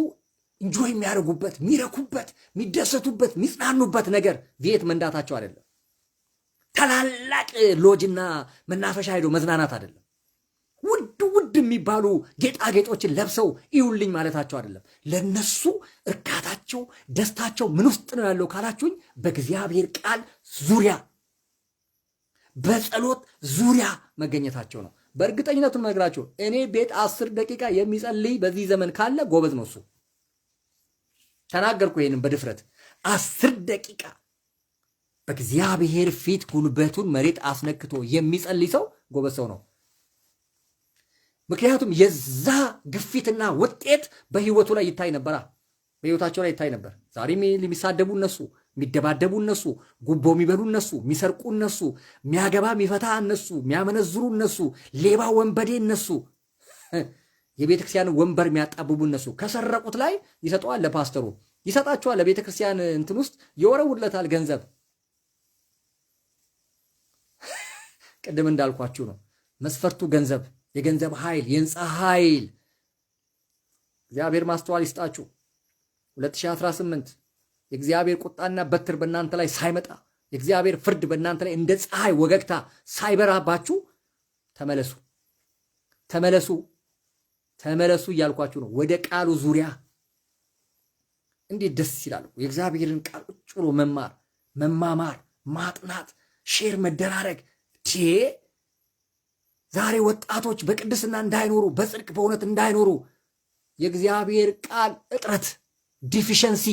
ኢንጆይ የሚያደርጉበት የሚረኩበት የሚደሰቱበት የሚጽናኑበት ነገር ቤት መንዳታቸው አይደለም። ታላላቅ ሎጅና መናፈሻ ሄዶ መዝናናት አይደለም። ውድ የሚባሉ ጌጣጌጦችን ለብሰው ይውልኝ ማለታቸው አይደለም። ለነሱ እርካታቸው ደስታቸው ምን ውስጥ ነው ያለው ካላችሁኝ፣ በእግዚአብሔር ቃል ዙሪያ በጸሎት ዙሪያ መገኘታቸው ነው። በእርግጠኝነቱ ነግራችሁ እኔ ቤት 10 ደቂቃ የሚጸልይ በዚህ ዘመን ካለ ጎበዝ ነው እሱ። ተናገርኩ ይሄንን በድፍረት 10 ደቂቃ በእግዚአብሔር ፊት ጉልበቱን መሬት አስነክቶ የሚጸልይ ሰው ጎበዝ ሰው ነው። ምክንያቱም የዛ ግፊትና ውጤት በህይወቱ ላይ ይታይ ነበር፣ በህይወታቸው ላይ ይታይ ነበር። ዛሬም የሚሳደቡ እነሱ፣ የሚደባደቡ እነሱ፣ ጉቦ የሚበሉ እነሱ፣ የሚሰርቁ እነሱ፣ የሚያገባ የሚፈታ እነሱ፣ የሚያመነዝሩ እነሱ፣ ሌባ ወንበዴ እነሱ፣ የቤተክርስቲያን ወንበር የሚያጣብቡ እነሱ። ከሰረቁት ላይ ይሰጠዋል፣ ለፓስተሩ ይሰጣቸዋል፣ ለቤተክርስቲያን እንትን ውስጥ ይወረውለታል ገንዘብ። ቅድም እንዳልኳችሁ ነው መስፈርቱ ገንዘብ፣ የገንዘብ ኃይል፣ የህንፃ ኃይል። እግዚአብሔር ማስተዋል ይስጣችሁ። 2018 የእግዚአብሔር ቁጣና በትር በእናንተ ላይ ሳይመጣ የእግዚአብሔር ፍርድ በእናንተ ላይ እንደ ፀሐይ ወገግታ ሳይበራባችሁ ተመለሱ እያልኳችሁ ነው። ወደ ቃሉ ዙሪያ እንዴት ደስ ይላል! የእግዚአብሔርን ቃል ቁጭ ብሎ መማር፣ መማማር፣ ማጥናት፣ ሼር መደራረግ። ዛሬ ወጣቶች በቅድስና እንዳይኖሩ፣ በጽድቅ በእውነት እንዳይኖሩ የእግዚአብሔር ቃል እጥረት ዲፊሸንሲ፣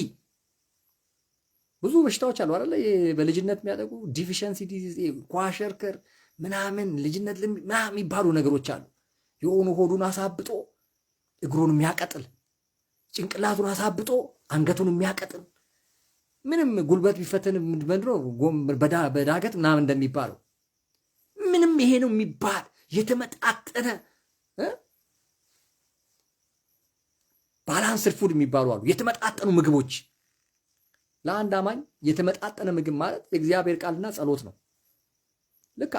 ብዙ በሽታዎች አሉ አይደለ? በልጅነት የሚያጠቁ ዲፊሸንሲ ዲዚዝ፣ ኳሸርከር ምናምን ልጅነት ምናምን የሚባሉ ነገሮች አሉ። የሆኑ ሆዱን አሳብጦ እግሩን የሚያቀጥል፣ ጭንቅላቱን አሳብጦ አንገቱን የሚያቀጥል፣ ምንም ጉልበት ቢፈተን ምንድነው በዳገት ምናምን እንደሚባለው ምንም ይሄ ነው የሚባል የተመጣጠነ ባላንስድ ፉድ የሚባሉ አሉ። የተመጣጠኑ ምግቦች ለአንድ አማኝ የተመጣጠነ ምግብ ማለት የእግዚአብሔር ቃልና ጸሎት ነው። ልክ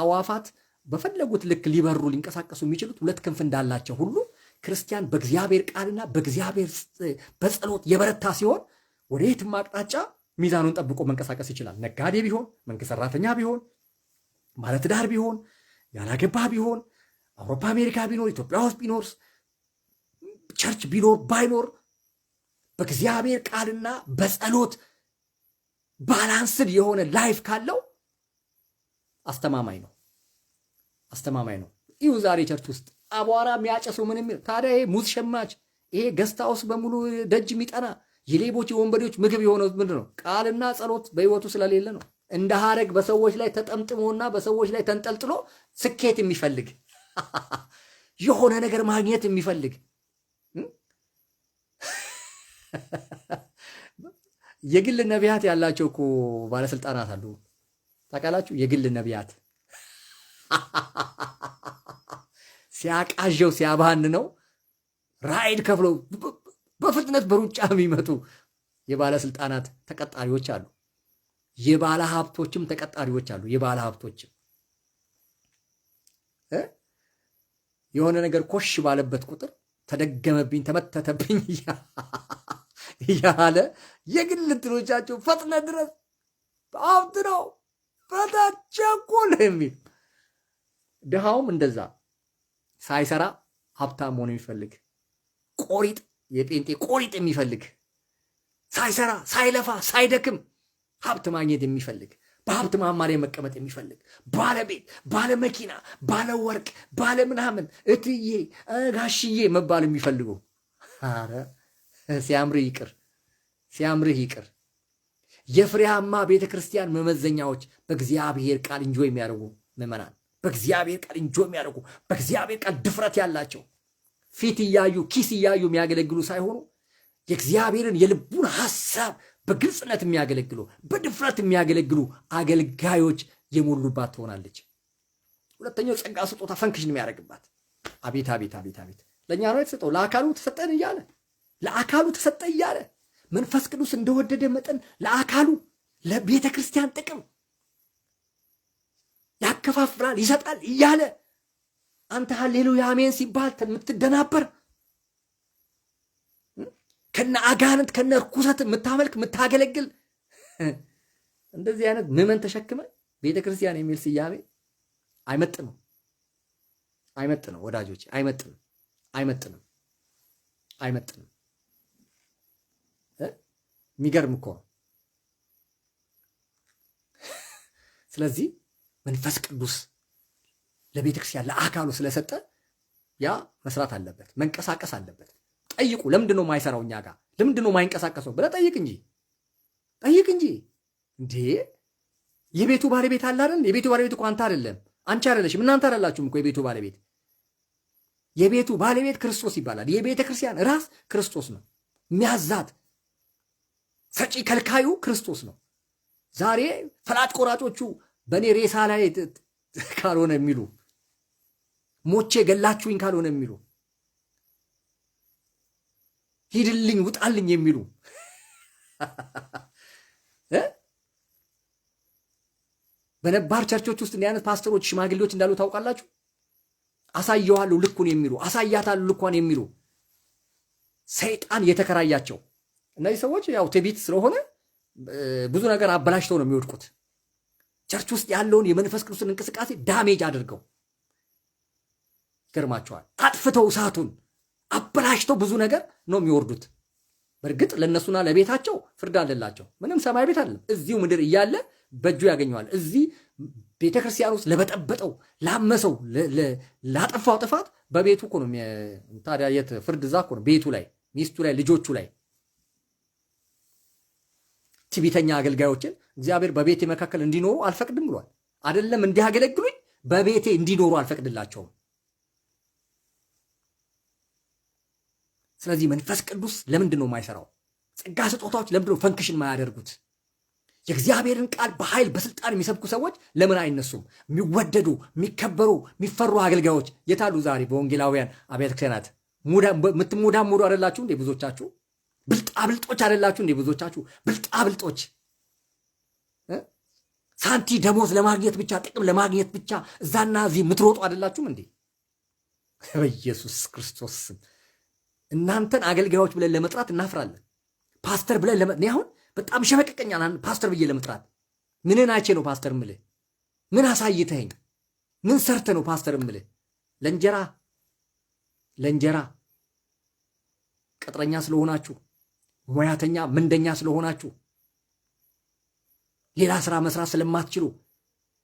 አዋፋት በፈለጉት ልክ ሊበሩ ሊንቀሳቀሱ የሚችሉት 2 ክንፍ እንዳላቸው ሁሉ ክርስቲያን በእግዚአብሔር ቃልና በእግዚአብሔር በጸሎት የበረታ ሲሆን ወደ የትም አቅጣጫ ሚዛኑን ጠብቆ መንቀሳቀስ ይችላል። ነጋዴ ቢሆን፣ መንግስት ሰራተኛ ቢሆን፣ ባለትዳር ቢሆን፣ ያላገባ ቢሆን፣ አውሮፓ አሜሪካ ቢኖር፣ ኢትዮጵያ ውስጥ ቢኖር፣ ቸርች ቢኖር ባይኖር በእግዚአብሔር ቃልና በጸሎት ባላንስድ የሆነ ላይፍ ካለው አስተማማኝ ነው። ይሁ ዛሬ ቸርች ውስጥ አቧራ የሚያጨሱ ምንም ታዲያ ይሄ ሙዝ ሸማች፣ ይሄ ገስት ሃውስ በሙሉ ደጅ የሚጠና የሌቦች የወንበዴዎች ምግብ የሆነው ምንድን ነው? ቃልና ጸሎት በህይወቱ ስለሌለ ነው። እንደ ሐረግ በሰዎች ላይ ተጠምጥሞና በሰዎች ላይ ተንጠልጥሎ ስኬት የሚፈልግ የሆነ ነገር ማግኘት የሚፈልግ የግል ነቢያት ያላቸው እኮ ባለስልጣናት አሉ። ታውቃላችሁ? የግል ነቢያት ሲያቃዠው ሲያባንነው ራይድ ከፍለው በፍጥነት በሩጫ የሚመጡ የባለስልጣናት ተቀጣሪዎች አሉ። የባለ ሀብቶችም ተቀጣሪዎች አሉ። የባለ ሀብቶችም የሆነ ነገር ኮሽ ባለበት ቁጥር ተደገመብኝ፣ ተመተተብኝ እያለ የግል እንትኖቻቸው ፈጥነ ድረስ ሀብት ነው በታቸኮል የሚል ድሃውም እንደዛ ሳይሰራ ሀብታም መሆን የሚፈልግ ቆሪጥ፣ የጴንጤ ቆሪጥ የሚፈልግ ሳይሰራ ሳይለፋ ሳይደክም ሀብት ማግኘት የሚፈልግ በሀብት ማማ ላይ መቀመጥ የሚፈልግ ባለቤት፣ ባለመኪና፣ ባለወርቅ፣ ባለምናምን እትዬ ጋሽዬ መባል የሚፈልጉ ኧረ ሲያምርህ ይቅር፣ ሲያምርህ ይቅር። የፍሬያማ ቤተ ክርስቲያን መመዘኛዎች በእግዚአብሔር ቃል እንጆ የሚያደርጉ ምዕመናን፣ በእግዚአብሔር ቃል እንጆ የሚያደርጉ በእግዚአብሔር ቃል ድፍረት ያላቸው ፊት እያዩ ኪስ እያዩ የሚያገለግሉ ሳይሆኑ የእግዚአብሔርን የልቡን ሐሳብ በግልጽነት የሚያገለግሉ በድፍረት የሚያገለግሉ አገልጋዮች የሞሉባት ትሆናለች። ሁለተኛው ጸጋ ስጦታ ፈንክሽን የሚያደርግባት። አቤት አቤት አቤት አቤት! ለእኛ ነው የተሰጠው፣ ለአካሉ ተሰጠን እያለ ለአካሉ ተሰጠ እያለ መንፈስ ቅዱስ እንደወደደ መጠን ለአካሉ ለቤተ ክርስቲያን ጥቅም ያከፋፍላል ይሰጣል እያለ አንተ ሃሌሉያ አሜን ሲባል የምትደናበር ከነ አጋንንት ከነ ርኩሰት የምታመልክ የምታገለግል እንደዚህ አይነት ምዕመን ተሸክመ ቤተ ክርስቲያን የሚል ስያሜ አይመጥንም፣ አይመጥንም ወዳጆች፣ አይመጥንም፣ አይመጥንም፣ አይመጥንም። የሚገርም እኮ ነው። ስለዚህ መንፈስ ቅዱስ ለቤተ ክርስቲያን ለአካሉ ስለሰጠ ያ መስራት አለበት፣ መንቀሳቀስ አለበት። ጠይቁ። ለምንድን ነው የማይሰራው እኛ ጋር? ለምንድን ነው የማይንቀሳቀሰው ብለህ ጠይቅ እንጂ ጠይቅ እንጂ። እንዴ የቤቱ ባለቤት አለ አይደል? የቤቱ ባለቤት እኮ አንተ አይደለም፣ አንቺ አይደለሽም፣ እናንተ አይደላችሁም እኮ የቤቱ ባለቤት። የቤቱ ባለቤት ክርስቶስ ይባላል። የቤተ ክርስቲያን ራስ ክርስቶስ ነው። የሚያዛት ሰጪ ከልካዩ ክርስቶስ ነው። ዛሬ ፈላጭ ቆራጮቹ በእኔ ሬሳ ላይ ካልሆነ የሚሉ ሞቼ ገላችሁኝ ካልሆነ የሚሉ ሂድልኝ ውጣልኝ የሚሉ በነባር ቸርቾች ውስጥ እንዲህ አይነት ፓስተሮች ሽማግሌዎች እንዳሉ ታውቃላችሁ። አሳየዋለሁ ልኩን የሚሉ አሳያታለሁ ልኳን የሚሉ ሰይጣን የተከራያቸው እነዚህ ሰዎች ያው ትዕቢት ስለሆነ ብዙ ነገር አበላሽተው ነው የሚወድቁት። ቸርች ውስጥ ያለውን የመንፈስ ቅዱስን እንቅስቃሴ ዳሜጅ አድርገው ይገርማቸዋል። አጥፍተው እሳቱን አበላሽተው ብዙ ነገር ነው የሚወርዱት። በእርግጥ ለእነሱና ለቤታቸው ፍርድ አለላቸው። ምንም ሰማይ ቤት አይደለም፣ እዚሁ ምድር እያለ በእጁ ያገኘዋል። እዚህ ቤተ ክርስቲያን ውስጥ ለበጠበጠው ላመሰው ላጠፋው ጥፋት በቤቱ እኮ ነው። ታዲያ የት ፍርድ? እዛ እኮ ነው፣ ቤቱ ላይ፣ ሚስቱ ላይ፣ ልጆቹ ላይ። ትዕቢተኛ አገልጋዮችን እግዚአብሔር በቤቴ መካከል እንዲኖሩ አልፈቅድም ብሏል። አይደለም እንዲያገለግሉኝ በቤቴ እንዲኖሩ አልፈቅድላቸውም። ስለዚህ መንፈስ ቅዱስ ለምንድን ነው የማይሰራው? ጸጋ ስጦታዎች ለምንድን ነው ፈንክሽን የማያደርጉት? የእግዚአብሔርን ቃል በኃይል በስልጣን የሚሰብኩ ሰዎች ለምን አይነሱም? የሚወደዱ የሚከበሩ የሚፈሩ አገልጋዮች የታሉ? ዛሬ በወንጌላውያን አብያተ ክርስቲያናት የምትሞዳሞዱ አይደላችሁ እንዴ ብዙዎቻችሁ? ብልጣብልጦች አይደላችሁ እንዴ ብዙዎቻችሁ? ብልጣብልጦች ሳንቲ ደሞዝ ለማግኘት ብቻ ጥቅም ለማግኘት ብቻ እዛና እዚህ የምትሮጡ አይደላችሁም እንዴ? በኢየሱስ ክርስቶስ ስም እናንተን አገልጋዮች ብለን ለመጥራት እናፍራለን። ፓስተር ብለን አሁን በጣም ሸመቀቀኛል ፓስተር ብዬ ለመጥራት። ምንን አይቼ ነው ፓስተር ምልህ? ምን አሳይተኸኝ? ምን ሰርተ ነው ፓስተር ምልህ? ለእንጀራ ቅጥረኛ ስለሆናችሁ፣ ሙያተኛ ምንደኛ ስለሆናችሁ፣ ሌላ ስራ መስራት ስለማትችሉ፣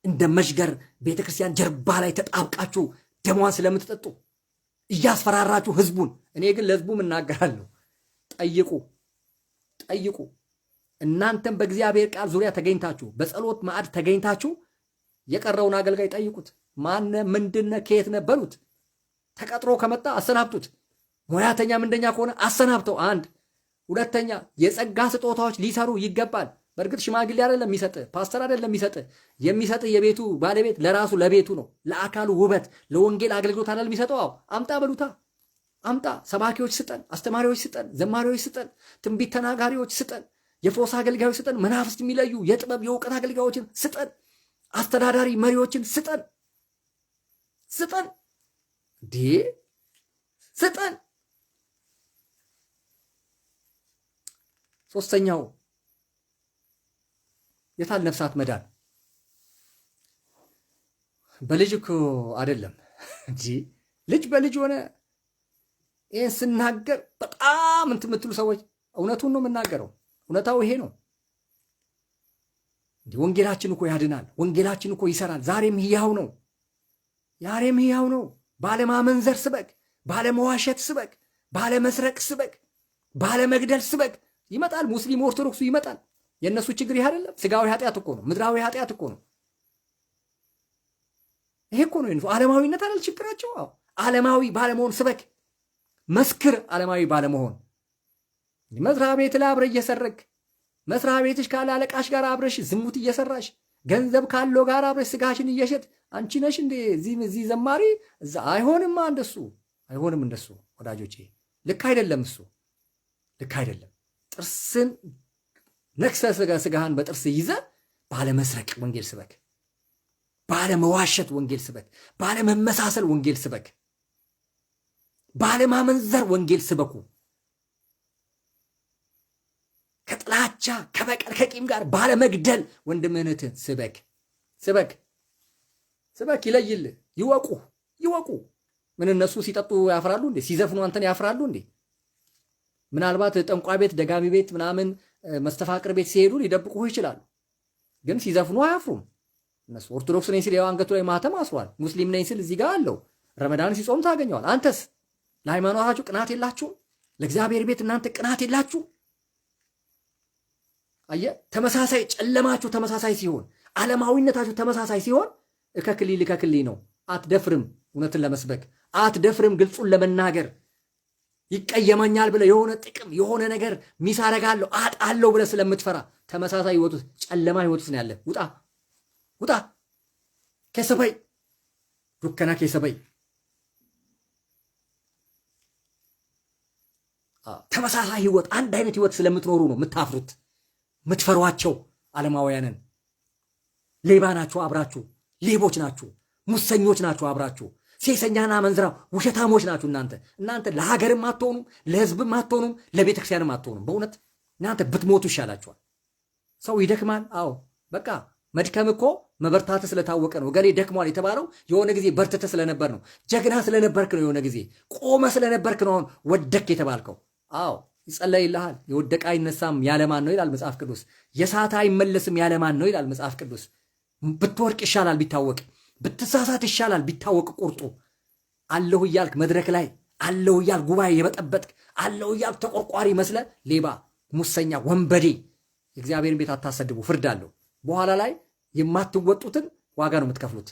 እንደ መሽገር ቤተክርስቲያን ጀርባ ላይ ተጣብቃችሁ ደሟን ስለምትጠጡ እያስፈራራችሁ ህዝቡን። እኔ ግን ለህዝቡም እናገራለሁ፣ ጠይቁ። እናንተም በእግዚአብሔር ቃል ዙሪያ ተገኝታችሁ በጸሎት ማዕድ ተገኝታችሁ የቀረውን አገልጋይ ጠይቁት። ማነ ምንድነ ከየት ነህ በሉት። ተቀጥሮ ከመጣ አሰናብቱት። ሙያተኛ ምንደኛ ከሆነ አሰናብተው። አንድ ሁለተኛ የጸጋ ስጦታዎች ሊሰሩ ይገባል። በእርግጥ ሽማግሌ አይደለም የሚሰጥ፣ ፓስተር አይደለም የሚሰጥ የቤቱ ባለቤት ለራሱ ለቤቱ ነው፣ ለአካሉ ውበት ለወንጌል አገልግሎት አይደለም የሚሰጠው። አዎ አምጣ በሉታ፣ አምጣ። ሰባኪዎች ስጠን፣ አስተማሪዎች ስጠን፣ ዘማሪዎች ስጠን፣ ትንቢት ተናጋሪዎች ስጠን፣ የፎስ አገልጋዮች ስጠን፣ መናፍስት የሚለዩ የጥበብ የእውቀት አገልጋዮችን ስጠን፣ አስተዳዳሪ መሪዎችን ስጠን ስጠን። ሶስተኛው የታል ነፍሳት መዳን? በልጅ እኮ አይደለም እንጂ ልጅ በልጅ ሆነ። ይህን ስናገር በጣም እንትን የምትሉ ሰዎች እውነቱን ነው የምናገረው። እውነታው ይሄ ነው። ወንጌላችን እኮ ያድናል። ወንጌላችን እኮ ይሰራል። ዛሬም ሕያው ነው። ባለማመንዘር ስበክ፣ ባለመዋሸት ስበክ፣ ባለመስረቅ ስበክ፣ ባለመግደል ስበክ። ይመጣል። ሙስሊም ኦርቶዶክሱ ይመጣል። የእነሱ ችግር ይህ አይደለም። ስጋዊ ኃጢአት እኮ ነው። ምድራዊ ኃጢአት እኮ ነው። ይሄ እኮ ነው ዓለማዊነት አይደል ችግራቸው? አዎ ዓለማዊ ባለመሆን ስበክ፣ መስክር። ዓለማዊ ባለመሆን መስሪያ ቤት ላይ አብረህ እየሰረክ፣ መስሪያ ቤትሽ ካለ አለቃሽ ጋር አብረሽ ዝሙት እየሰራሽ፣ ገንዘብ ካለው ጋር አብረሽ ስጋሽን እየሸጥ አንቺ ነሽ እንዴ እዚህ ዘማሪ? እዛ አይሆንም። እንደሱ ወዳጆቼ፣ ልክ አይደለም። እሱ ልክ አይደለም። ጥርስን ነክሰ ስጋህን በጥርስ ይዘ ባለመስረቅ ወንጌል ስበክ፣ ባለመዋሸት ወንጌል ስበክ፣ ባለመመሳሰል ወንጌል ስበክ፣ ባለማመንዘር ወንጌል ስበኩ። ከጥላቻ ከበቀል ከቂም ጋር ባለመግደል ወንድምህነትን ስበክ። ይለይልህ። ይወቁ። ምን እነሱ ሲጠጡ ያፍራሉ እንዴ? ሲዘፍኑ አንተን ያፍራሉ እንዴ? ምናልባት ጠንቋይ ቤት፣ ደጋሚ ቤት ምናምን መስተፋቅር ቤት ሲሄዱ ሊደብቁህ ይችላሉ። ግን ሲዘፍኑ አያፍሩም እነሱ። ኦርቶዶክስ ነኝ ሲል አንገቱ ላይ ማተም አስሯል። ሙስሊም ነኝ ሲል እዚህ ጋር አለው። ረመዳን ሲጾም ታገኘዋል። አንተስ ለሃይማኖታችሁ ቅናት የላችሁም? ለእግዚአብሔር ቤት እናንተ ቅናት የላችሁ? አየህ፣ ተመሳሳይ ጨለማችሁ ተመሳሳይ ሲሆን፣ ዓለማዊነታችሁ ተመሳሳይ ሲሆን እከክልይ ነው። አትደፍርም እውነትን ለመስበክ፣ አትደፍርም ግልጹን ለመናገር። ይቀየመኛል ብለህ የሆነ ጥቅም የሆነ ነገር ሚስ አደርጋለሁ አጣለሁ ብለህ ስለምትፈራ ተመሳሳይ ህይወት ውስጥ ጨለማ ህይወት ውስጥ ነው ያለ። ውጣ ከሰበይ ዱከና ከሰበይ ተመሳሳይ ህይወት አንድ አይነት ህይወት ስለምትኖሩ ነው የምታፍሩት፣ የምትፈሯቸው ዓለማውያንን። ሌባ ናችሁ አብራችሁ፣ ሌቦች ናችሁ፣ ሙሰኞች ናችሁ አብራችሁ፣ ሴሰኛና መንዝራ ውሸታሞች ናችሁ እናንተ ለሀገርም አትሆኑም፣ ለህዝብም አትሆኑም፣ ለቤተክርስቲያንም አትሆኑም። በእውነት እናንተ ብትሞቱ ይሻላችኋል። ሰው ይደክማል። አዎ በቃ መድከም እኮ መበርታት ስለታወቀ ነው። ገሌ ደክሟል የተባለው የሆነ ጊዜ በርትተ ስለነበር ነው። ጀግና ስለነበርክ ነው። የሆነ ጊዜ ቆመ ስለነበርክ ነው አሁን ወደክ የተባልከው። አዎ ይጸለይልሃል። የወደቀ አይነሳም ያለማን ነው ይላል መጽሐፍ ቅዱስ። የሳተ አይመለስም ያለማን ነው ይላል መጽሐፍ ቅዱስ። ብትወርቅ ይሻላል ቢታወቅ፣ ብትሳሳት ይሻላል ቢታወቅ። ቁርጡ አለሁ እያልክ መድረክ ላይ አለሁ እያልክ ጉባኤ የበጠበጥክ አለሁ እያልክ ተቆርቋሪ መስለ ሌባ፣ ሙሰኛ፣ ወንበዴ የእግዚአብሔርን ቤት አታሰድቡ። ፍርድ አለው። በኋላ ላይ የማትወጡትን ዋጋ ነው የምትከፍሉት።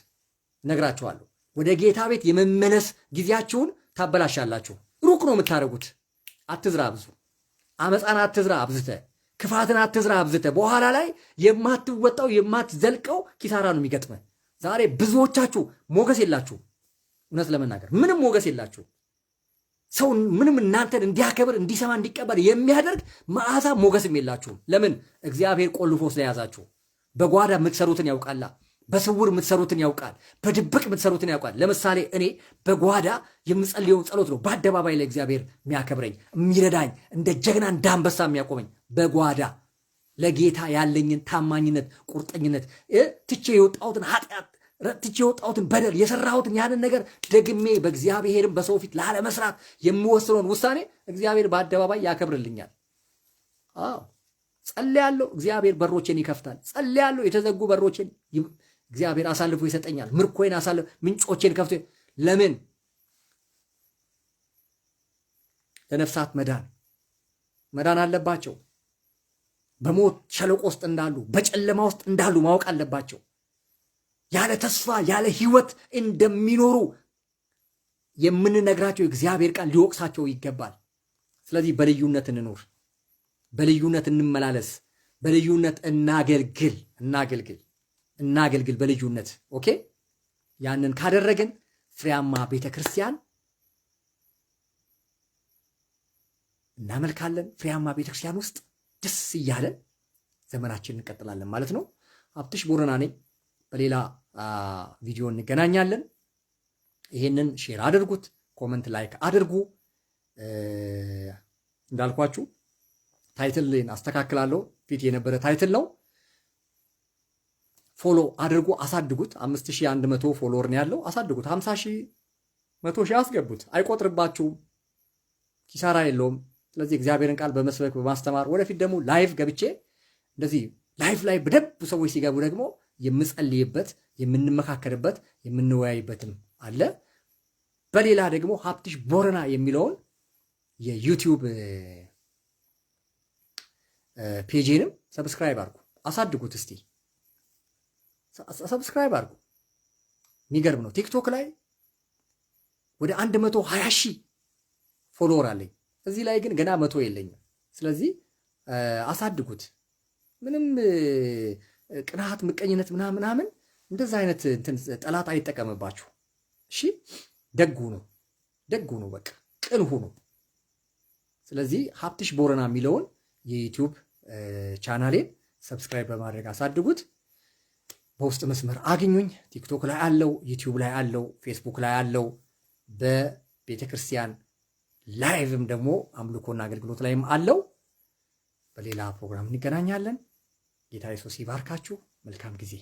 ነግራችኋለሁ። ወደ ጌታ ቤት የመመለስ ጊዜያችሁን ታበላሻላችሁ። ሩቅ ነው የምታደርጉት። አትዝራ ብዙ አመፃን አትዝራ አብዝተ፣ ክፋትን አትዝራ አብዝተ። በኋላ ላይ የማትወጣው የማትዘልቀው ኪሳራ ነው የሚገጥመ። ዛሬ ብዙዎቻችሁ ሞገስ የላችሁ። እውነት ለመናገር ምንም ሞገስ የላችሁ። ሰው ምንም እናንተን እንዲያከብር እንዲሰማ እንዲቀበል የሚያደርግ መዓዛ ሞገስም የላችሁም። ለምን? እግዚአብሔር ቆልፎ ስለያዛችሁ። በጓዳ የምትሰሩትን ያውቃላ። በስውር የምትሰሩትን ያውቃል። በድብቅ የምትሰሩትን ያውቃል። ለምሳሌ እኔ በጓዳ የምጸልየውን ጸሎት ነው በአደባባይ ላይ እግዚአብሔር የሚያከብረኝ የሚረዳኝ፣ እንደ ጀግና እንደ አንበሳ የሚያቆመኝ። በጓዳ ለጌታ ያለኝን ታማኝነት፣ ቁርጠኝነት ትቼ የወጣሁትን ኃጢአት፣ ትቼ የወጣሁትን በደል፣ የሰራሁትን ያንን ነገር ደግሜ በእግዚአብሔርም በሰው ፊት ላለመስራት የምወስነውን ውሳኔ እግዚአብሔር በአደባባይ ያከብርልኛል። አዎ ጸልያለሁ፣ እግዚአብሔር በሮችን ይከፍታል። ጸልያለሁ፣ የተዘጉ በሮችን እግዚአብሔር አሳልፎ ይሰጠኛል። ምርኮይን አሳልፎ ምንጮችን ከፍቶ። ለምን? ለነፍሳት መዳን አለባቸው። በሞት ሸለቆ ውስጥ እንዳሉ፣ በጨለማ ውስጥ እንዳሉ ማወቅ አለባቸው። ያለ ተስፋ ያለ ህይወት እንደሚኖሩ የምንነግራቸው እግዚአብሔር ቃል ሊወቅሳቸው ይገባል። ስለዚህ በልዩነት እንኖር፣ በልዩነት እንመላለስ፣ በልዩነት እናገልግል በልዩነት። ኦኬ። ያንን ካደረግን ፍሬያማ ቤተክርስቲያን እናመልካለን። ፍሬያማ ቤተክርስቲያን ውስጥ ደስ እያለን ዘመናችንን እንቀጥላለን ማለት ነው። ሀብትሽ ቦረና ነኝ። በሌላ ቪዲዮ እንገናኛለን። ይሄንን ሼር አድርጉት፣ ኮመንት ላይክ አድርጉ። እንዳልኳችሁ ታይትልን አስተካክላለሁ። ፊት የነበረ ታይትል ነው። ፎሎ አድርጉ፣ አሳድጉት። 5100 ፎሎወር ነው ያለው። አሳድጉት። 50,000 100,000 አስገቡት። አይቆጥርባችሁም፣ ኪሳራ የለውም። ስለዚህ እግዚአብሔርን ቃል በመስበክ በማስተማር ወደፊት ደግሞ ላይቭ ገብቼ እንደዚህ ላይቭ ላይ በደንብ ሰዎች ሲገቡ ደግሞ የምጸልይበት የምንመካከርበት የምንወያይበትም አለ። በሌላ ደግሞ ሀብትሽ ቦረና የሚለውን የዩቲዩብ ፔጅንም ሰብስክራይብ አድርጉ፣ አሳድጉት። እስቲ ሰብስክራይብ አድርጉ። የሚገርም ነው። ቲክቶክ ላይ ወደ 120,000 ፎሎወር አለኝ። እዚህ ላይ ግን ገና 100 የለኝም። ስለዚህ አሳድጉት። ምንም ቅናት፣ ምቀኝነት ምናምን እንደዛ አይነት ጠላት አይጠቀምባችሁ። እሺ፣ ደግ ሁኑ፣ በቃ ቅን ሁኑ። ስለዚህ ሀብትሽ ቦረና የሚለውን የዩቲዩብ ቻናሌን ሰብስክራይብ በማድረግ አሳድጉት። በውስጥ መስመር አግኙኝ። ቲክቶክ ላይ አለው፣ ዩቲዩብ ላይ አለው፣ ፌስቡክ ላይ አለው። በቤተክርስቲያን ላይቭም ደግሞ አምልኮና አገልግሎት ላይም አለው። በሌላ ፕሮግራም እንገናኛለን። ጌታ ኢየሱስ ይባርካችሁ። መልካም ጊዜ